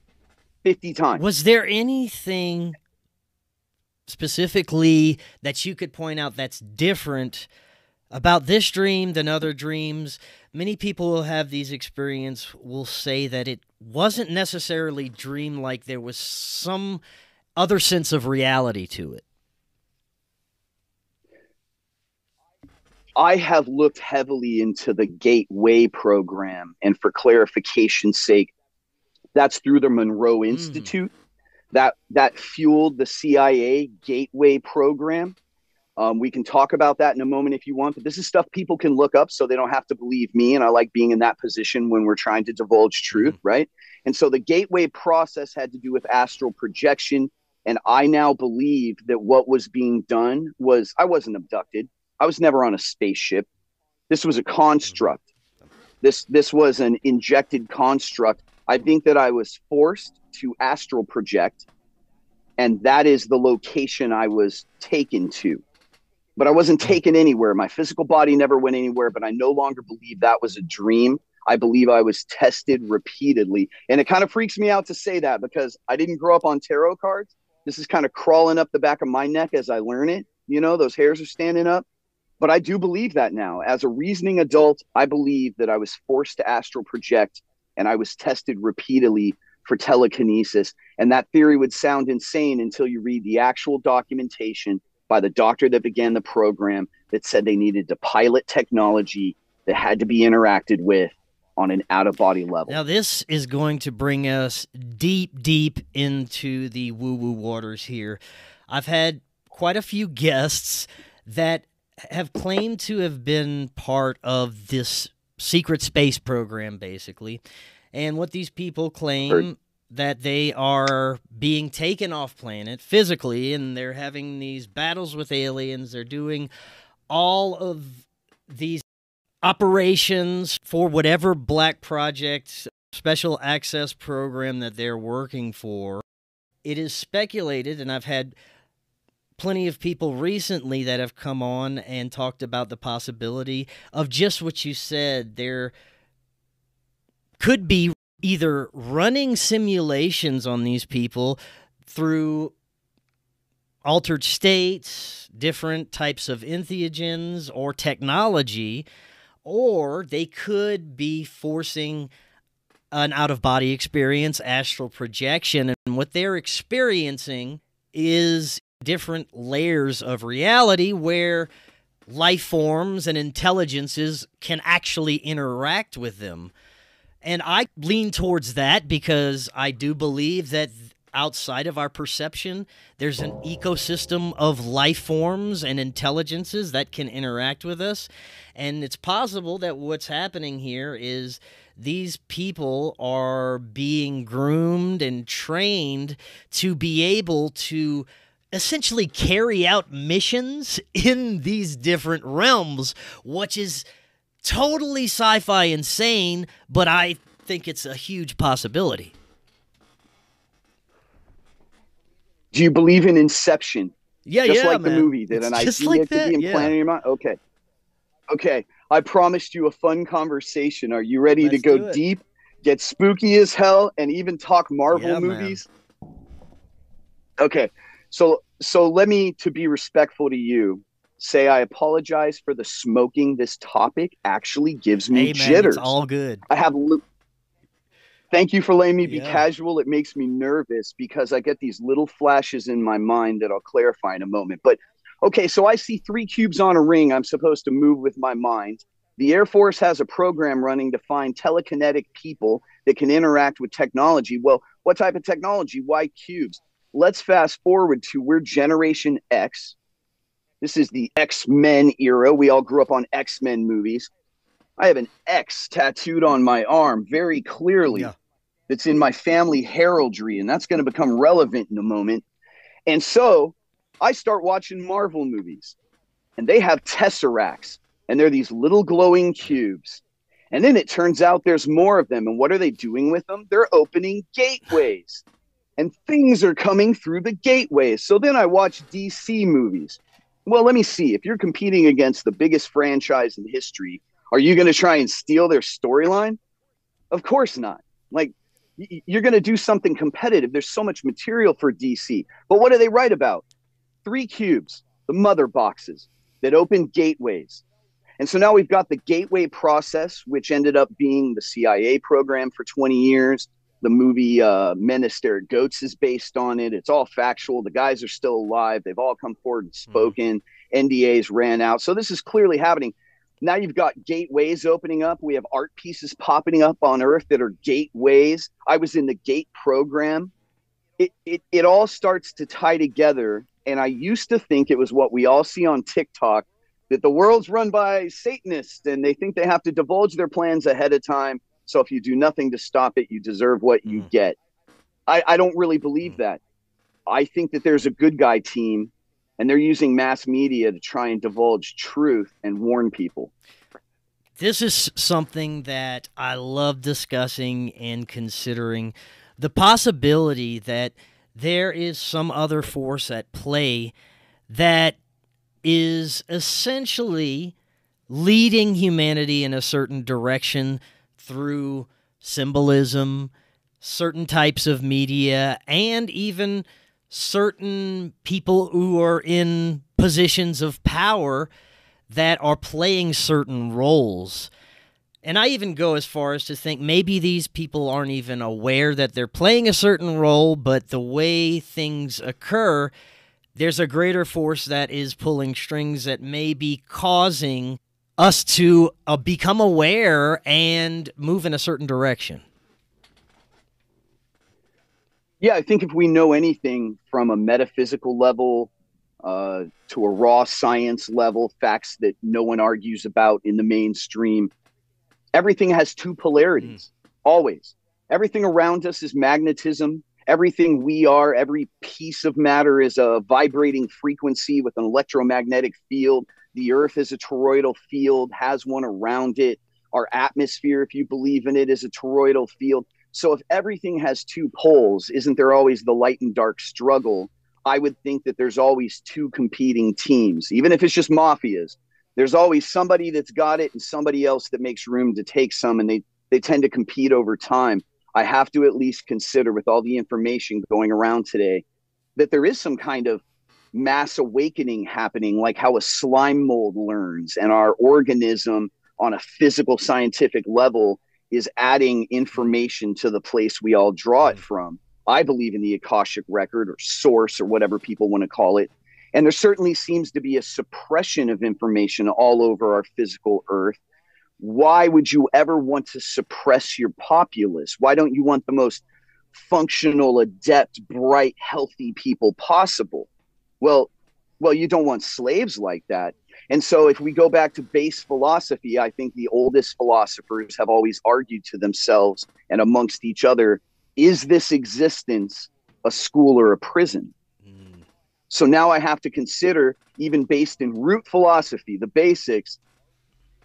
50 times. Was there anything specifically that you could point out that's different about this dream than other dreams? Many people who have these experiences will say that it wasn't necessarily dream-like. There was some other sense of reality to it. I have looked heavily into the Gateway program, and for clarification's sake, that's through the Monroe Institute. That fueled the CIA Gateway program. We can talk about that in a moment if you want, but this is stuff people can look up so they don't have to believe me. And I like being in that position when we're trying to divulge truth, right? And so the Gateway process had to do with astral projection. And I now believe that what was being done was, I wasn't abducted. I was never on a spaceship. This was a construct. This was an injected construct. I think that I was forced to astral project, and that is the location I was taken to. But I wasn't taken anywhere. My physical body never went anywhere, but I no longer believe that was a dream. I believe I was tested repeatedly. And it kind of freaks me out to say that because I didn't grow up on tarot cards. This is kind of crawling up the back of my neck as I learn it. You know, those hairs are standing up. But I do believe that now. As a reasoning adult, I believe that I was forced to astral project and I was tested repeatedly for telekinesis. And that theory would sound insane until you read the actual documentation by the doctor that began the program that said they needed to pilot technology that had to be interacted with on an out-of-body level. Now, this is going to bring us deep, deep into the woo-woo waters here. I've had quite a few guests that have claimed to have been part of this secret space program, basically. And what these people claim that they are being taken off planet physically, and they're having these battles with aliens. They're doing all of these operations for whatever black project, special access program that they're working for. It is speculated, and I've had plenty of people recently that have come on and talked about the possibility of just what you said. There could be either running simulations on these people through altered states, different types of entheogens or technology, or they could be forcing an out-of-body experience, astral projection, and what they're experiencing is different layers of reality where life forms and intelligences can actually interact with them. And I lean towards that because I do believe that outside of our perception, there's an ecosystem of life forms and intelligences that can interact with us. And it's possible that what's happening here is these people are being groomed and trained to be able to essentially carry out missions in these different realms, which is totally sci-fi insane, but I think it's a huge possibility. Do you believe in Inception? Yeah, just like man. the movie that an idea could be implanted in your mind? Okay. I promised you a fun conversation. Are you ready to go deep, get spooky as hell, and even talk Marvel movies? Man. Okay. So let me, to be respectful to you, say I apologize for the smoking. This topic actually gives me jitters. It's all good. Thank you for letting me be casual. It makes me nervous because I get these little flashes in my mind that I'll clarify in a moment. But okay, so I see 3 cubes on a ring I'm supposed to move with my mind. The Air Force has a program running to find telekinetic people that can interact with technology. Well, what type of technology? Why cubes? Let's fast forward to we're Generation X. This is the X-Men era. We all grew up on X-Men movies. I have an X tattooed on my arm very clearly. That's in my family heraldry, and that's going to become relevant in a moment. And so I start watching Marvel movies, and they have tesseracts, and they're these little glowing cubes. And then it turns out there's more of them. And what are they doing with them? They're opening gateways, and things are coming through the gateways. So then I watch DC movies. Well, let me see. If you're competing against the biggest franchise in history, are you going to try and steal their storyline? Of course not. Like, you're going to do something competitive. There's so much material for DC. But what do they write about? 3 cubes, the mother boxes that open gateways. And so now we've got the gateway process, which ended up being the CIA program for 20 years. The movie Menace There Goats is based on it. It's all factual. The guys are still alive. They've all come forward and spoken. NDAs ran out. So this is clearly happening. Now you've got gateways opening up. We have art pieces popping up on Earth that are gateways. I was in the GATE program. It all starts to tie together. And I used to think it was what we all see on TikTok, that the world's run by Satanists and they think they have to divulge their plans ahead of time. So if you do nothing to stop it, you deserve what you get. I don't really believe that. I think that there's a good guy team, and they're using mass media to try and divulge truth and warn people. This is something that I love discussing and considering, the possibility that there is some other force at play that is essentially leading humanity in a certain direction through symbolism, certain types of media, and even certain people who are in positions of power that are playing certain roles. And I even go as far as to think maybe these people aren't even aware that they're playing a certain role, but the way things occur, there's a greater force that is pulling strings that may be causing us to become aware and move in a certain direction. Yeah, I think if we know anything from a metaphysical level to a raw science level, facts that no one argues about in the mainstream, everything has two polarities, always. Everything around us is magnetism. Everything we are, every piece of matter is a vibrating frequency with an electromagnetic field. The earth is a toroidal field, has one around it. Our atmosphere, if you believe in it, is a toroidal field. So if everything has two poles, isn't there always the light and dark struggle? I would think that there's always two competing teams, even if it's just mafias. There's always somebody that's got it and somebody else that makes room to take some, and they tend to compete over time. I have to at least consider, with all the information going around today, that there is some kind of mass awakening happening, like how a slime mold learns, and our organism on a physical scientific level is adding information to the place we all draw it from. I believe in the Akashic record, or source, or whatever people want to call it. And there certainly seems to be a suppression of information all over our physical earth. Why would you ever want to suppress your populace? Why don't you want the most functional, adept, bright, healthy people possible? Well, you don't want slaves like that. And so if we go back to base philosophy, I think the oldest philosophers have always argued to themselves and amongst each other, is this existence a school or a prison? So now I have to consider, even based in root philosophy, the basics,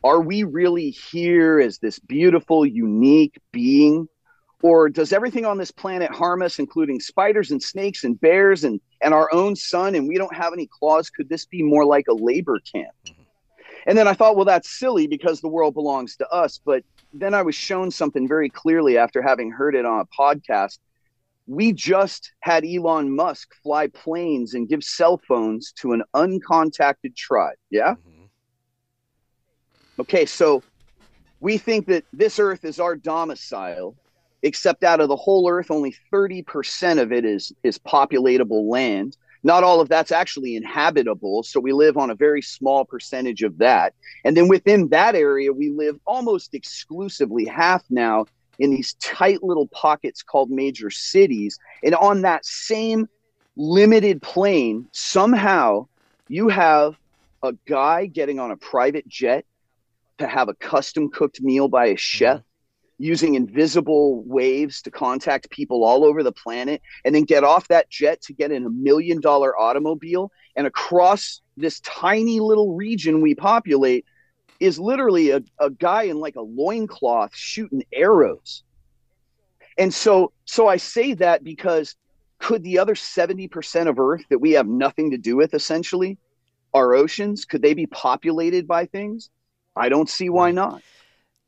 are we really here as this beautiful, unique being? Or does everything on this planet harm us, including spiders and snakes and bears and our own sun, and we don't have any claws? Could this be more like a labor camp? And then I thought, well, that's silly because the world belongs to us. But then I was shown something very clearly after having heard it on a podcast. We just had Elon Musk fly planes and give cell phones to an uncontacted tribe. Yeah? Okay, so we think that this earth is our domicile, except out of the whole earth, only 30% of it is populatable land. Not all of that's actually inhabitable, so we live on a very small percentage of that. And then within that area, we live almost exclusively, half now, in these tight little pockets called major cities. And on that same limited plane, somehow you have a guy getting on a private jet to have a custom cooked meal by a chef, using invisible waves to contact people all over the planet, and then get off that jet to get in $1 million automobile. And across this tiny little region we populate is literally a guy in like a loincloth shooting arrows. And so I say that because could the other 70% of Earth that we have nothing to do with, essentially, our oceans, could they be populated by things? I don't see why not.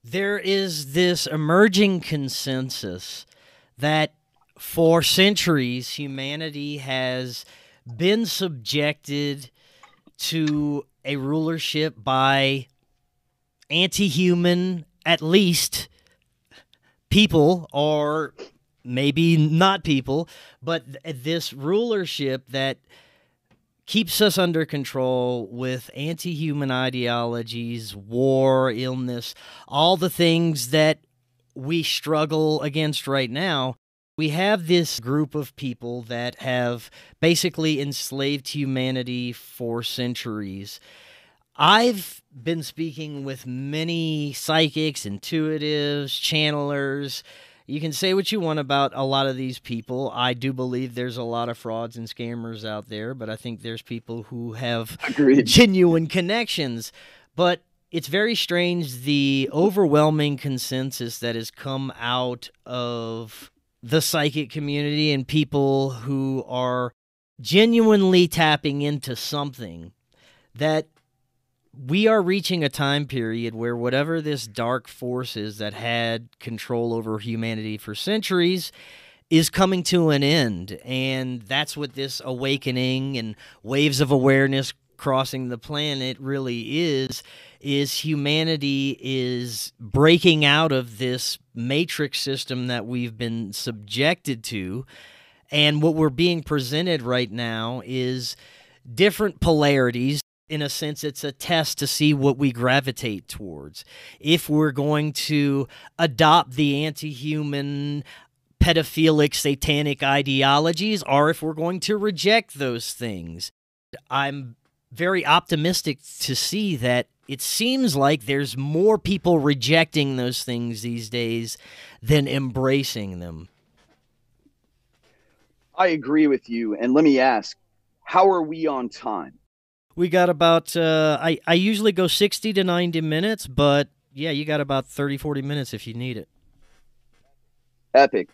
There is this emerging consensus that for centuries humanity has been subjected to a rulership by anti-human, at least, people, or maybe not people, but this rulership that keeps us under control with anti-human ideologies, war, illness, all the things that we struggle against right now. We have this group of people that have basically enslaved humanity for centuries. I've been speaking with many psychics, intuitives, channelers. You can say what you want about a lot of these people. I do believe there's a lot of frauds and scammers out there, but I think there's people who have genuine connections. But it's very strange, the overwhelming consensus that has come out of the psychic community and people who are genuinely tapping into something, that we are reaching a time period where whatever this dark force is that had control over humanity for centuries is coming to an end. And that's what this awakening and waves of awareness crossing the planet really is humanity is breaking out of this matrix system that we've been subjected to. And what we're being presented right now is different polarities. In a sense, it's a test to see what we gravitate towards. If we're going to adopt the anti-human, pedophilic, satanic ideologies, or if we're going to reject those things. I'm very optimistic to see that it seems like there's more people rejecting those things these days than embracing them. I agree with you. And let me ask, how are we on time? We got about, I usually go 60 to 90 minutes, but yeah, you got about 30, 40 minutes if you need it. Epic.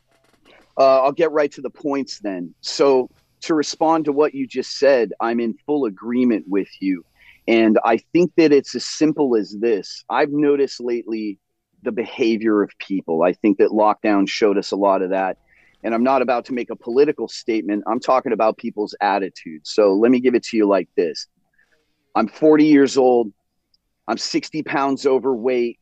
I'll get right to the points then. So to respond to what you just said, I'm in full agreement with you. And I think that it's as simple as this. I've noticed lately the behavior of people. I think that lockdown showed us a lot of that. And I'm not about to make a political statement. I'm talking about people's attitudes. So let me give it to you like this. I'm 40 years old. I'm 60 pounds overweight.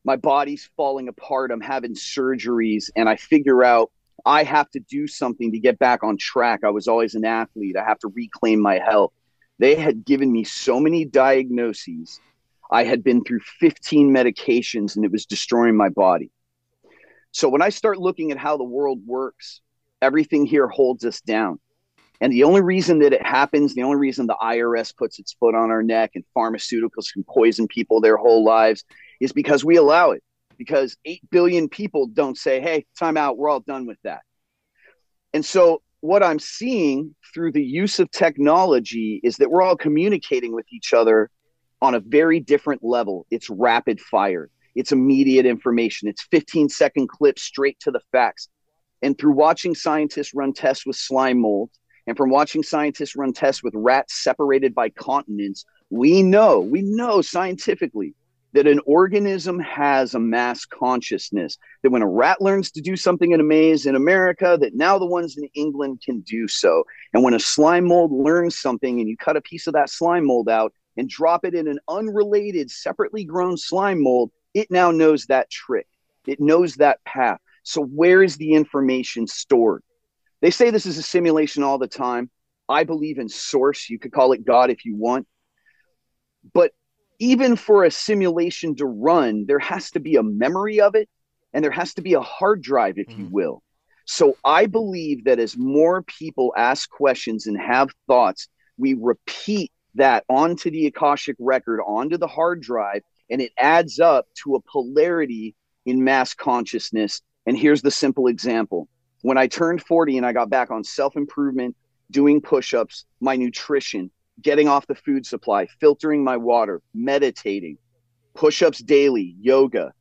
My body's falling apart. I'm having surgeries. And I figure out I have to do something to get back on track. I was always an athlete. I have to reclaim my health. They had given me so many diagnoses. I had been through 15 medications and it was destroying my body. So when I start looking at how the world works, everything here holds us down. And the only reason that it happens, the only reason the IRS puts its foot on our neck and pharmaceuticals can poison people their whole lives is because we allow it. Because 8 billion people don't say, hey, time out, we're all done with that. And so what I'm seeing through the use of technology is that we're all communicating with each other on a very different level. It's rapid fire. It's immediate information. It's 15-second clips straight to the facts. And through watching scientists run tests with slime molds, and from watching scientists run tests with rats separated by continents, we know scientifically that an organism has a mass consciousness, that when a rat learns to do something in a maze in America, that now the ones in England can do so. And when a slime mold learns something and you cut a piece of that slime mold out and drop it in an unrelated, separately grown slime mold, it now knows that trick. It knows that path. So where is the information stored? They say this is a simulation all the time. I believe in source. You could call it God if you want. But even for a simulation to run, there has to be a memory of it, and there has to be a hard drive, if you will. So I believe that as more people ask questions and have thoughts, we repeat that onto the Akashic record, onto the hard drive, and it adds up to a polarity in mass consciousness. And here's the simple example. When I turned 40 and I got back on self-improvement, doing push-ups, my nutrition, getting off the food supply, filtering my water, meditating, push-ups daily, yoga.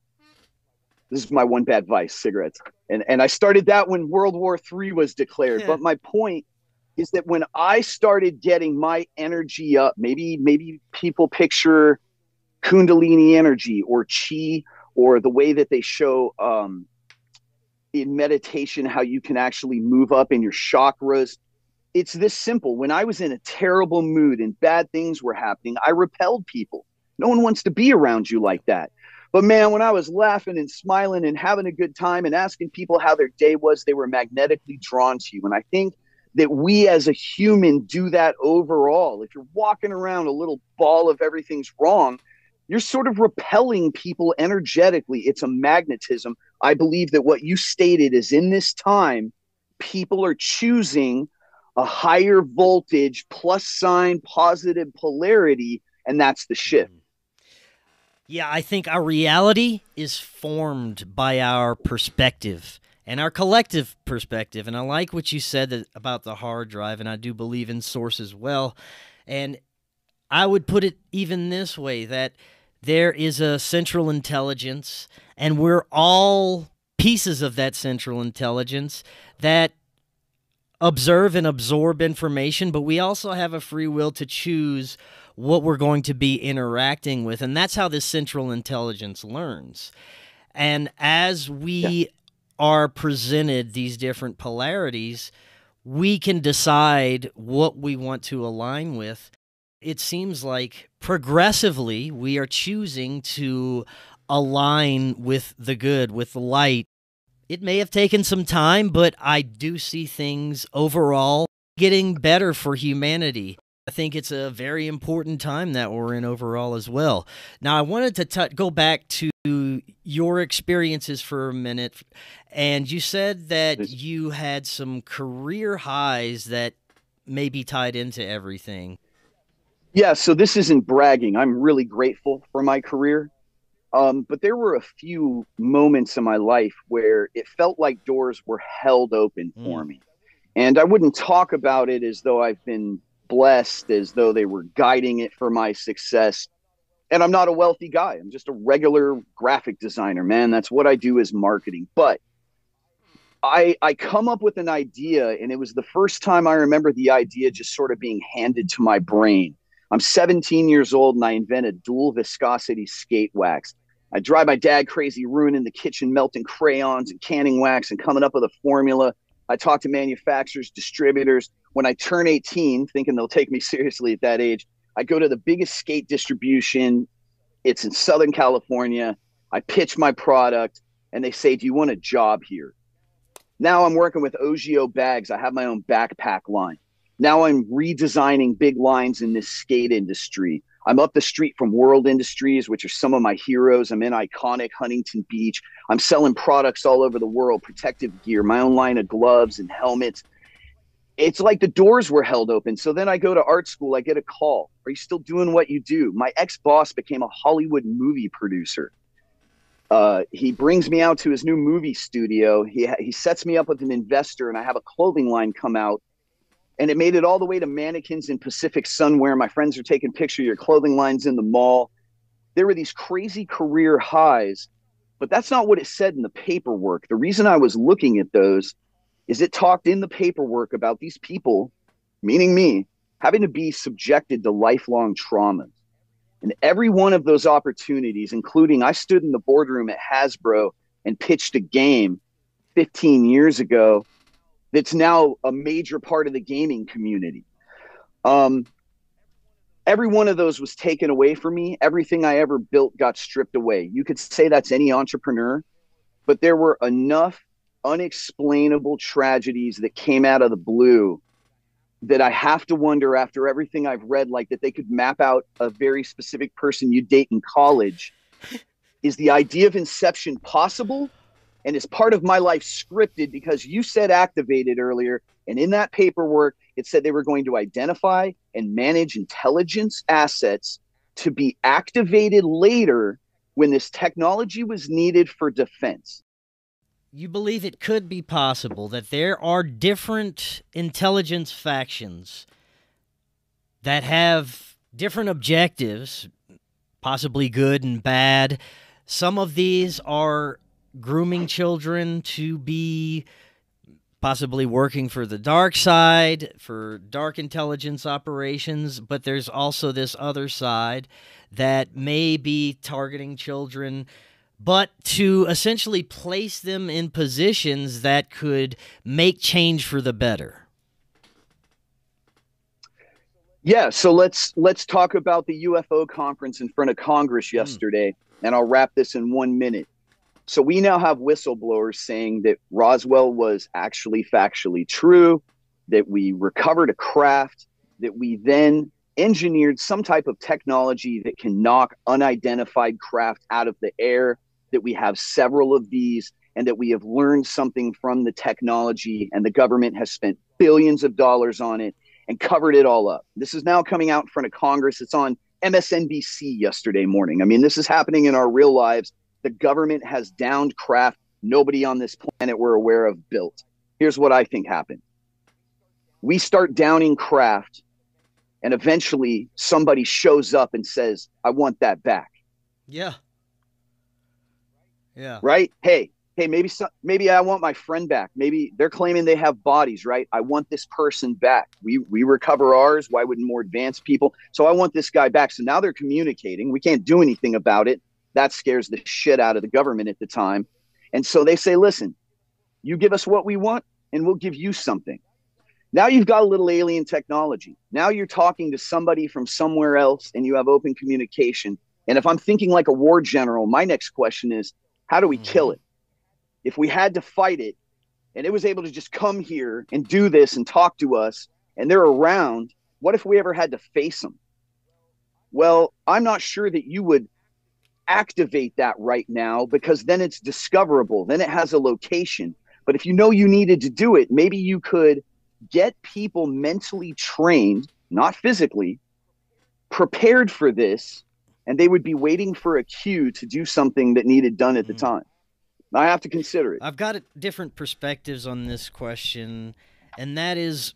This is my one bad vice, cigarettes. And I started that when World War III was declared. But my point is that when I started getting my energy up, maybe people picture Kundalini energy or chi, or the way that they show in meditation, how you can actually move up in your chakras. It's this simple. When I was in a terrible mood and bad things were happening, I repelled people. No one wants to be around you like that. But man, when I was laughing and smiling and having a good time and asking people how their day was, they were magnetically drawn to you. And I think that we as a human do that overall. If you're walking around a little ball of everything's wrong, you're sort of repelling people energetically. It's a magnetism. I believe that what you stated is in this time, people are choosing a higher voltage, plus sign, positive polarity, and that's the shift. Yeah, I think our reality is formed by our perspective and our collective perspective. And I like what you said about the hard drive, and I do believe in source as well. And I would put it even this way, that there is a central intelligence, and we're all pieces of that central intelligence that observe and absorb information, but we also have a free will to choose what we're going to be interacting with, and that's how this central intelligence learns. And as we are presented these different polarities, we can decide what we want to align with. It seems like progressively we are choosing to align with the good, with the light. It may have taken some time, but I do see things overall getting better for humanity. I think it's a very important time that we're in overall as well. Now, I wanted to go back to your experiences for a minute, and you said that you had some career highs that may be tied into everything. Yeah, so this isn't bragging. I'm really grateful for my career. But there were a few moments in my life where it felt like doors were held open for me. And I wouldn't talk about it as though I've been blessed, as though they were guiding it for my success. And I'm not a wealthy guy. I'm just a regular graphic designer, man. That's what I do, is marketing. But I come up with an idea, and it was the first time I remember the idea just sort of being handed to my brain. I'm 17 years old, and I invent a dual viscosity skate wax. I drive my dad crazy, ruining the kitchen, melting crayons and canning wax and coming up with a formula. I talk to manufacturers, distributors. When I turn 18, thinking they'll take me seriously at that age, I go to the biggest skate distribution. It's in Southern California. I pitch my product, and they say, "Do you want a job here?" Now I'm working with OGO bags. I have my own backpack line. Now I'm redesigning big lines in this skate industry. I'm up the street from World Industries, which are some of my heroes. I'm in iconic Huntington Beach. I'm selling products all over the world, protective gear, my own line of gloves and helmets. It's like the doors were held open. So then I go to art school. I get a call. "Are you still doing what you do?" My ex-boss became a Hollywood movie producer. He brings me out to his new movie studio. He sets me up with an investor, and I have a clothing line come out. And it made it all the way to mannequins in Pacific Sunwear. My friends are taking pictures of your clothing lines in the mall. There were these crazy career highs, but that's not what it said in the paperwork. The reason I was looking at those is it talked in the paperwork about these people, meaning me, having to be subjected to lifelong traumas. And every one of those opportunities, including I stood in the boardroom at Hasbro and pitched a game 15 years ago that's now a major part of the gaming community. Every one of those was taken away from me. Everything I ever built got stripped away. You could say that's any entrepreneur, but there were enough unexplainable tragedies that came out of the blue that I have to wonder, after everything I've read, like that they could map out a very specific person you date in college. Is the idea of inception possible? And is part of my life scripted? Because you said activated earlier, and in that paperwork, it said they were going to identify and manage intelligence assets to be activated later when this technology was needed for defense. You believe it could be possible that there are different intelligence factions that have different objectives, possibly good and bad. Some of these are grooming children to be possibly working for the dark side, for dark intelligence operations, but there's also this other side that may be targeting children, but to essentially place them in positions that could make change for the better. Yeah, so let's talk about the UFO conference in front of Congress yesterday, and I'll wrap this in 1 minute. So we now have whistleblowers saying that Roswell was actually factually true, that we recovered a craft, that we then engineered some type of technology that can knock unidentified craft out of the air, that we have several of these, and that we have learned something from the technology, and the government has spent billions of dollars on it and covered it all up. This is now coming out in front of Congress. It's on MSNBC yesterday morning. I mean, this is happening in our real lives. The government has downed craft nobody on this planet we're aware of built. Here's what I think happened. We start downing craft, and eventually somebody shows up and says, "I want that back." Yeah. Yeah. Right? Hey, maybe I want my friend back. Maybe they're claiming they have bodies, right? I want this person back. We recover ours. Why wouldn't more advanced people? So I want this guy back. So now they're communicating. We can't do anything about it. That scares the shit out of the government at the time. And so they say, "Listen, you give us what we want and we'll give you something." Now you've got a little alien technology. Now you're talking to somebody from somewhere else and you have open communication. And if I'm thinking like a war general, my next question is, how do we kill it? If we had to fight it and it was able to just come here and do this and talk to us and they're around, what if we ever had to face them? Well, I'm not sure that you would activate that right now, because then it's discoverable. Then it has a location. But if you know you needed to do it, maybe you could get people mentally trained, not physically, prepared for this, and they would be waiting for a cue to do something that needed done at the time. I have to consider it. I've got different perspectives on this question, and that is,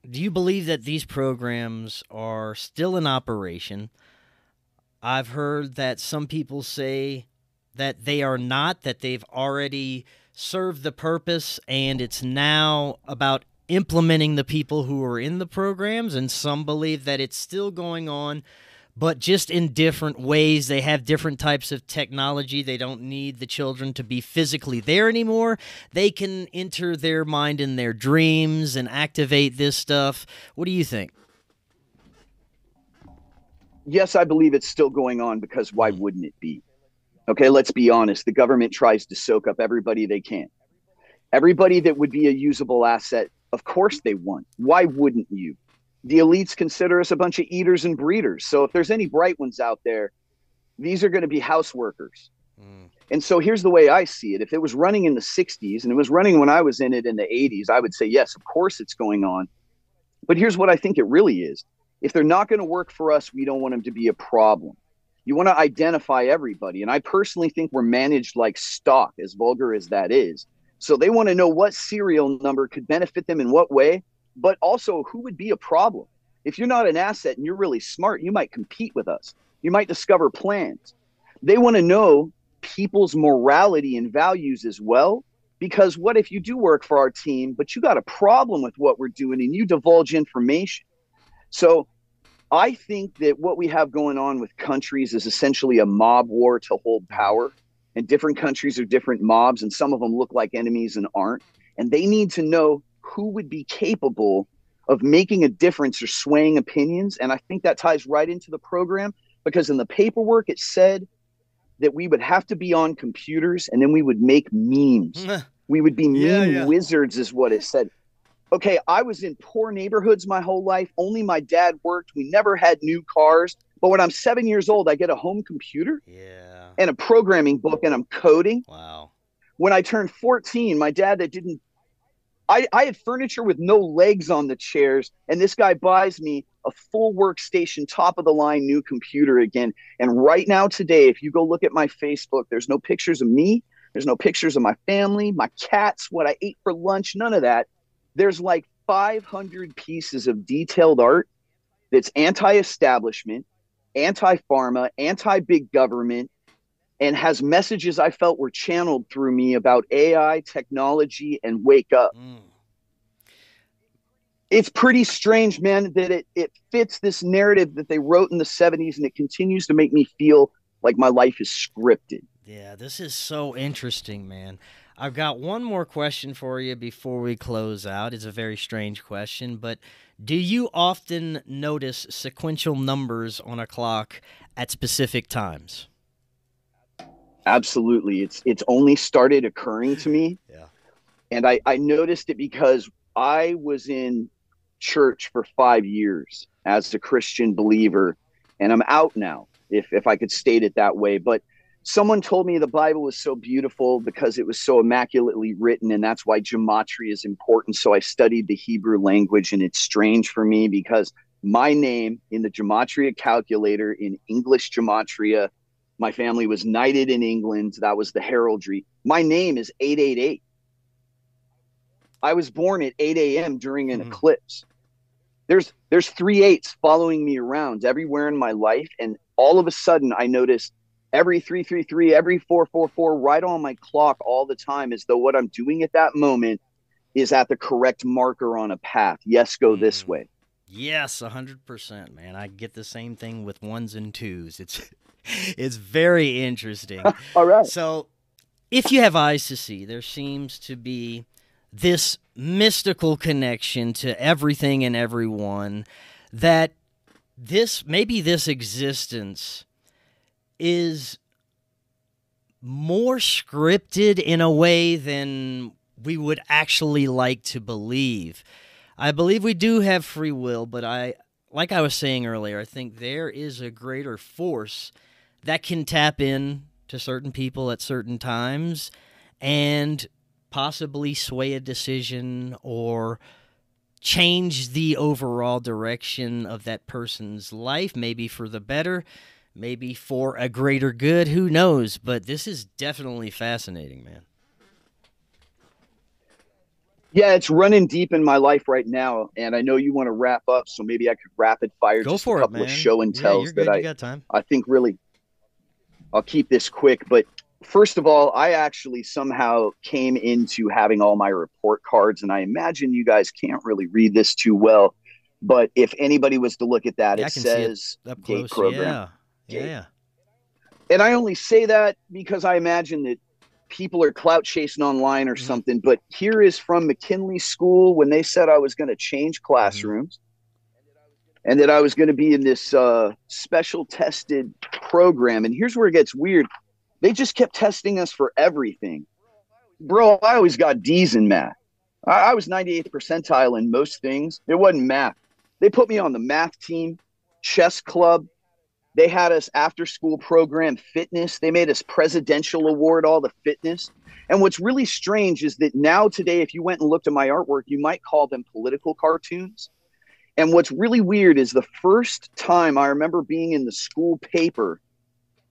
do you believe that these programs are still in operation? I've heard that some people say that they are not, that they've already served the purpose, and it's now about implementing the people who are in the programs, and some believe that it's still going on, but just in different ways. They have different types of technology. They don't need the children to be physically there anymore. They can enter their mind in their dreams and activate this stuff. What do you think? Yes, I believe it's still going on, because why wouldn't it be? Okay, let's be honest. The government tries to soak up everybody they can. Everybody that would be a usable asset, of course they want. Why wouldn't you? The elites consider us a bunch of eaters and breeders. So if there's any bright ones out there, these are going to be house workers. And so here's the way I see it. If it was running in the 60s and it was running when I was in it in the 80s, I would say, yes, of course it's going on. But here's what I think it really is. If they're not going to work for us, we don't want them to be a problem. You want to identify everybody. And I personally think we're managed like stock, as vulgar as that is. So they want to know what serial number could benefit them in what way, but also who would be a problem. If you're not an asset and you're really smart, you might compete with us. You might discover plans. They want to know people's morality and values as well, because what if you do work for our team, but you got a problem with what we're doing and you divulge information? So I think that what we have going on with countries is essentially a mob war to hold power. And different countries are different mobs, and some of them look like enemies and aren't. And they need to know who would be capable of making a difference or swaying opinions. And I think that ties right into the program, because in the paperwork it said that we would have to be on computers and then we would make memes. We would be meme wizards is what it said. Okay, I was in poor neighborhoods my whole life. Only my dad worked. We never had new cars. But when I'm 7 years old, I get a home computer and a programming book, and I'm coding. Wow. When I turned 14, my dad I had furniture with no legs on the chairs, and this guy buys me a full workstation, top of the line, new computer again. And right now today, if you go look at my Facebook, there's no pictures of me. There's no pictures of my family, my cats, what I ate for lunch, none of that. There's like 500 pieces of detailed art that's anti-establishment, anti-pharma, anti-big government, and has messages I felt were channeled through me about AI, technology, and wake up. It's pretty strange, man, that it fits this narrative that they wrote in the 70s, and it continues to make me feel like my life is scripted. Yeah, this is so interesting, man. I've got one more question for you before we close out. It's a very strange question, but do you often notice sequential numbers on a clock at specific times? Absolutely. It's only started occurring to me. Yeah. And I noticed it because I was in church for 5 years as a Christian believer, and I'm out now, if I could state it that way. But someone told me the Bible was so beautiful because it was so immaculately written, and that's why gematria is important. So I studied the Hebrew language, and it's strange for me because my name in the gematria calculator, in English gematria, my family was knighted in England. That was the heraldry. My name is 888. I was born at 8 a.m. during an eclipse. There's 3 8s following me around everywhere in my life, and all of a sudden I noticed every 333, every 444, right on my clock all the time, as though what I'm doing at that moment is at the correct marker on a path. Yes, go this way. Yes, 100%, man. I get the same thing with ones and twos. It's very interesting. All right. So if you have eyes to see, there seems to be this mystical connection to everything and everyone, that maybe this existence is more scripted in a way than we would actually like to believe. I believe we do have free will, but like I was saying earlier, I think there is a greater force that can tap in to certain people at certain times and possibly sway a decision or change the overall direction of that person's life, maybe for the better, maybe for a greater good, who knows? But this is definitely fascinating, man. Yeah, it's running deep in my life right now, and I know you want to wrap up, so maybe I could rapid fire Go just for a it, couple of man. show and tells you're good. that You got time. I think really I'll keep this quick. But first of all, I actually somehow came into having all my report cards, and I imagine you guys can't really read this too well, but if anybody was to look at that, it says up gate close. program. Yeah. And I only say that because I imagine that people are clout chasing online or something. But here is from McKinley School when they said I was going to change classrooms and that I was going to be in this special tested program. And here's where it gets weird. They just kept testing us for everything. Bro, I always got D's in math. I was 98th percentile in most things. It wasn't math. They put me on the math team, chess club. They had us after school program fitness. They made us presidential award, all the fitness. And what's really strange is that now today, if you went and looked at my artwork, you might call them political cartoons. And what's really weird is the first time I remember being in the school paper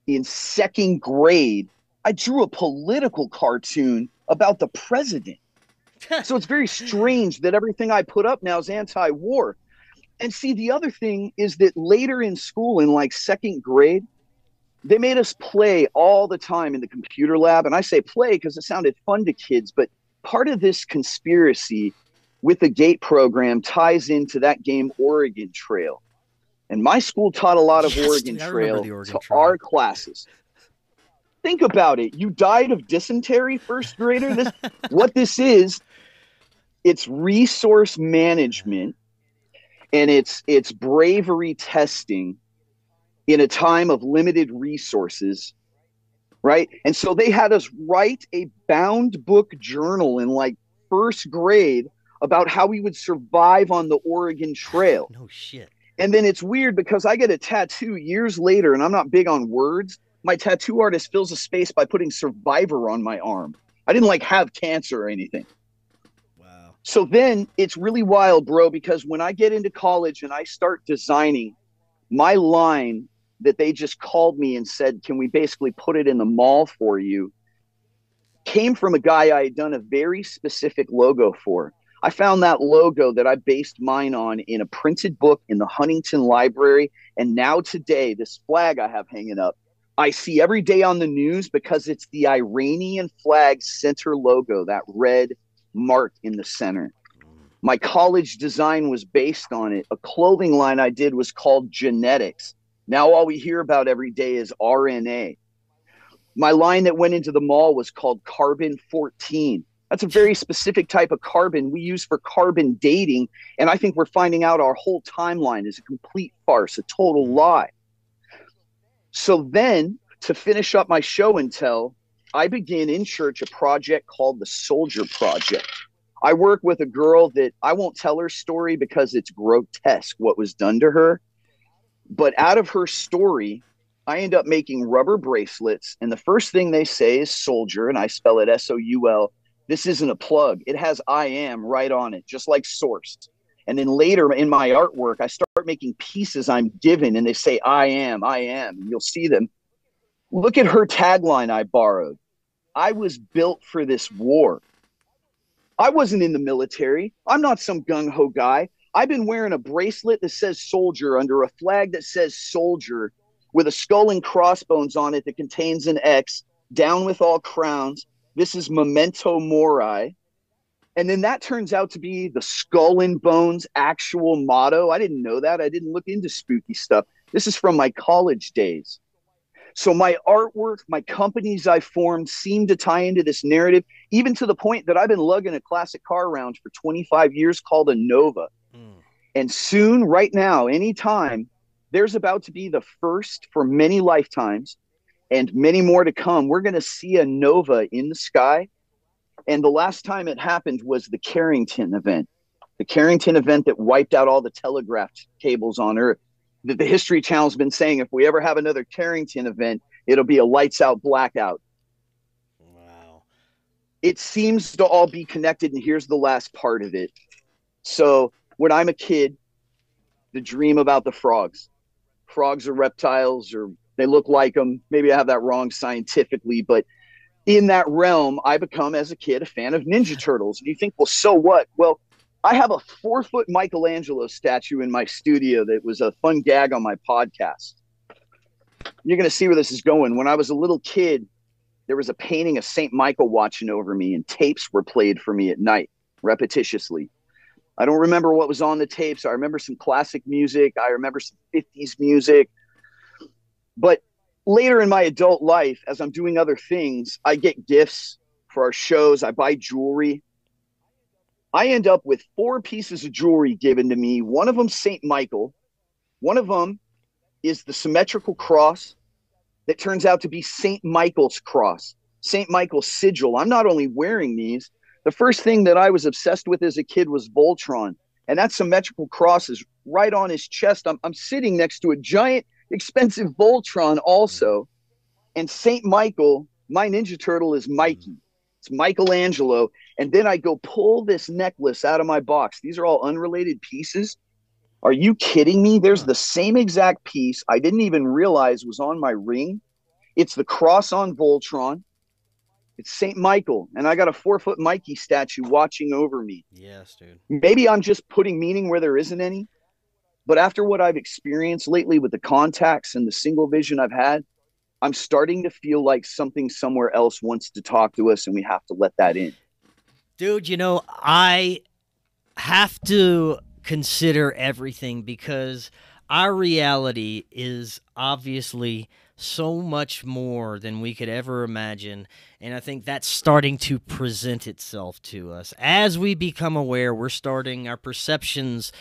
in second grade, I drew a political cartoon about the president. So it's very strange that everything I put up now is anti-war. And see, the other thing is that later in school, in like second grade, they made us play all the time in the computer lab. And I say play because it sounded fun to kids. But part of this conspiracy with the GATE program ties into that game Oregon Trail. And my school taught a lot of Oregon Trail to our classes. Think about it. You died of dysentery, first grader? What this is, it's resource management. And it's bravery testing in a time of limited resources, right? And so they had us write a bound book journal in like first grade about how we would survive on the Oregon Trail. No shit. And then it's weird because I get a tattoo years later, and I'm not big on words. My tattoo artist fills a space by putting survivor on my arm. I didn't like have cancer or anything. So then it's really wild, bro, because when I get into college and I start designing, my line that they just called me and said, can we basically put it in the mall for you, came from a guy I had done a very specific logo for. I found that logo that I based mine on in a printed book in the Huntington Library. And now today, this flag I have hanging up, I see every day on the news because it's the Iranian flag center logo, that red mark in the center. My college design was based on it. A clothing line I did was called Genetics. Now all we hear about every day is RNA. My line that went into the mall was called Carbon 14. That's a very specific type of carbon we use for carbon dating. And I think we're finding out our whole timeline is a complete farce, a total lie. So then to finish up my show and tell, I began in church a project called the Soldier Project. I work with a girl that I won't tell her story because it's grotesque what was done to her. But out of her story, I end up making rubber bracelets. And the first thing they say is soldier, and I spell it S-O-U-L. This isn't a plug. It has I am right on it, just like source. And then later in my artwork, I start making pieces I'm given, and they say I am. And you'll see them. Look at her tagline I borrowed. I was built for this war. I wasn't in the military. I'm not some gung-ho guy. I've been wearing a bracelet that says soldier under a flag that says soldier with a skull and crossbones on it that contains an X, down with all crowns. This is memento mori. And then that turns out to be the Skull and Bones actual motto. I didn't know that. I didn't look into spooky stuff. This is from my college days. So my artwork, my companies I formed seem to tie into this narrative, even to the point that I've been lugging a classic car around for 25 years called a Nova. And soon, right now, anytime, there's about to be the first for many lifetimes and many more to come. We're going to see a Nova in the sky. And the last time it happened was the Carrington event. The Carrington event that wiped out all the telegraph cables on Earth. The History Channel's been saying if we ever have another Carrington event, it'll be a lights out blackout. Wow. It seems to all be connected, and here's the last part of it. So when I'm a kid, the dream about the frogs. Frogs are reptiles, or they look like them. Maybe I have that wrong scientifically, but in that realm, I become, as a kid, a fan of Ninja Turtles. And you think, well, so what? Well, I have a 4-foot Michelangelo statue in my studio that was a fun gag on my podcast. You're going to see where this is going. When I was a little kid, there was a painting of St. Michael watching over me, and tapes were played for me at night, repetitiously. I don't remember what was on the tapes. I remember some classic music. I remember some 50s music. But later in my adult life, as I'm doing other things, I get gifts for our shows. I buy jewelry. I end up with 4 pieces of jewelry given to me. One of them, St. Michael. One of them is the symmetrical cross that turns out to be St. Michael's cross, St. Michael's sigil. I'm not only wearing these. The first thing that I was obsessed with as a kid was Voltron. And that symmetrical cross is right on his chest. I'm sitting next to a giant, expensive Voltron also. And St. Michael, my Ninja Turtle, is Mikey. It's Michelangelo. And then I go pull this necklace out of my box. These are all unrelated pieces. Are you kidding me? There's the same exact piece I didn't even realize was on my ring. It's the cross on Voltron. It's St. Michael. And I got a 4-foot Mikey statue watching over me. Yes, dude. Maybe I'm just putting meaning where there isn't any. But after what I've experienced lately with the contacts and the single vision I've had, I'm starting to feel like something somewhere else wants to talk to us, and we have to let that in. Dude, you know, I have to consider everything because our reality is obviously so much more than we could ever imagine, and I think that's starting to present itself to us. As we become aware, our perceptions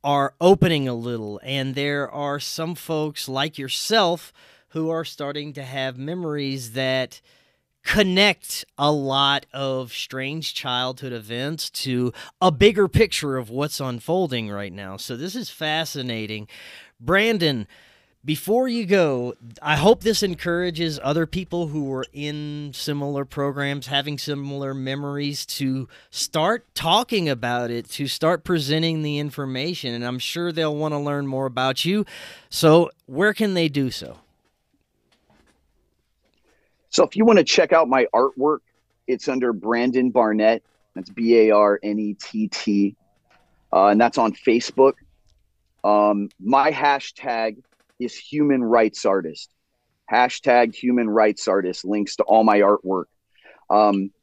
are opening a little, and there are some folks like yourself who are starting to have memories that connect a lot of strange childhood events to a bigger picture of what's unfolding right now. So this is fascinating. Brandon, before you go, I hope this encourages other people who were in similar programs, having similar memories, to start talking about it, to start presenting the information, and I'm sure they'll want to learn more about you. So where can they do so? So if you want to check out my artwork, it's under Brandon Barnett. That's Barnett. And that's on Facebook. My hashtag is human rights artist. Hashtag human rights artist, links to all my artwork.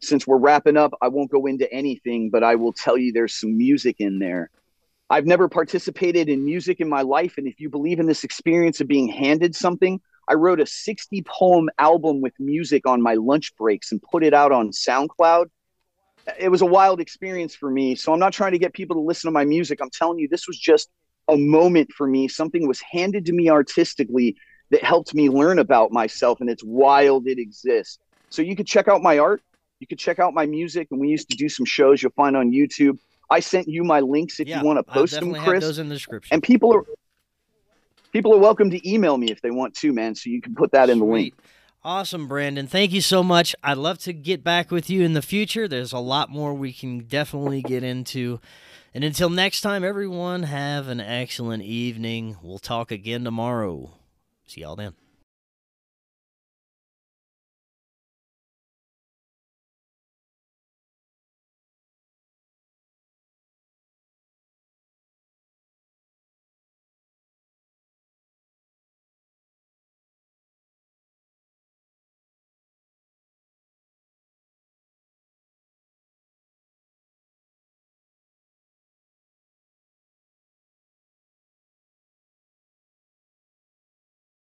Since we're wrapping up, I won't go into anything, but I will tell you there's some music in there. I've never participated in music in my life. And if you believe in this experience of being handed something, I wrote a 60-poem album with music on my lunch breaks and put it out on SoundCloud. It was a wild experience for me. So I'm not trying to get people to listen to my music. I'm telling you, this was just a moment for me. Something was handed to me artistically that helped me learn about myself, and it's wild it exists. So you could check out my art. You could check out my music, and we used to do some shows you'll find on YouTube. I sent you my links if you want to post them, Chris. Have those in the description. And people are welcome to email me if they want to, man. So you can put that in the link. Awesome, Brandon. Thank you so much. I'd love to get back with you in the future. There's a lot more we can definitely get into. And until next time, everyone, have an excellent evening. We'll talk again tomorrow. See y'all then.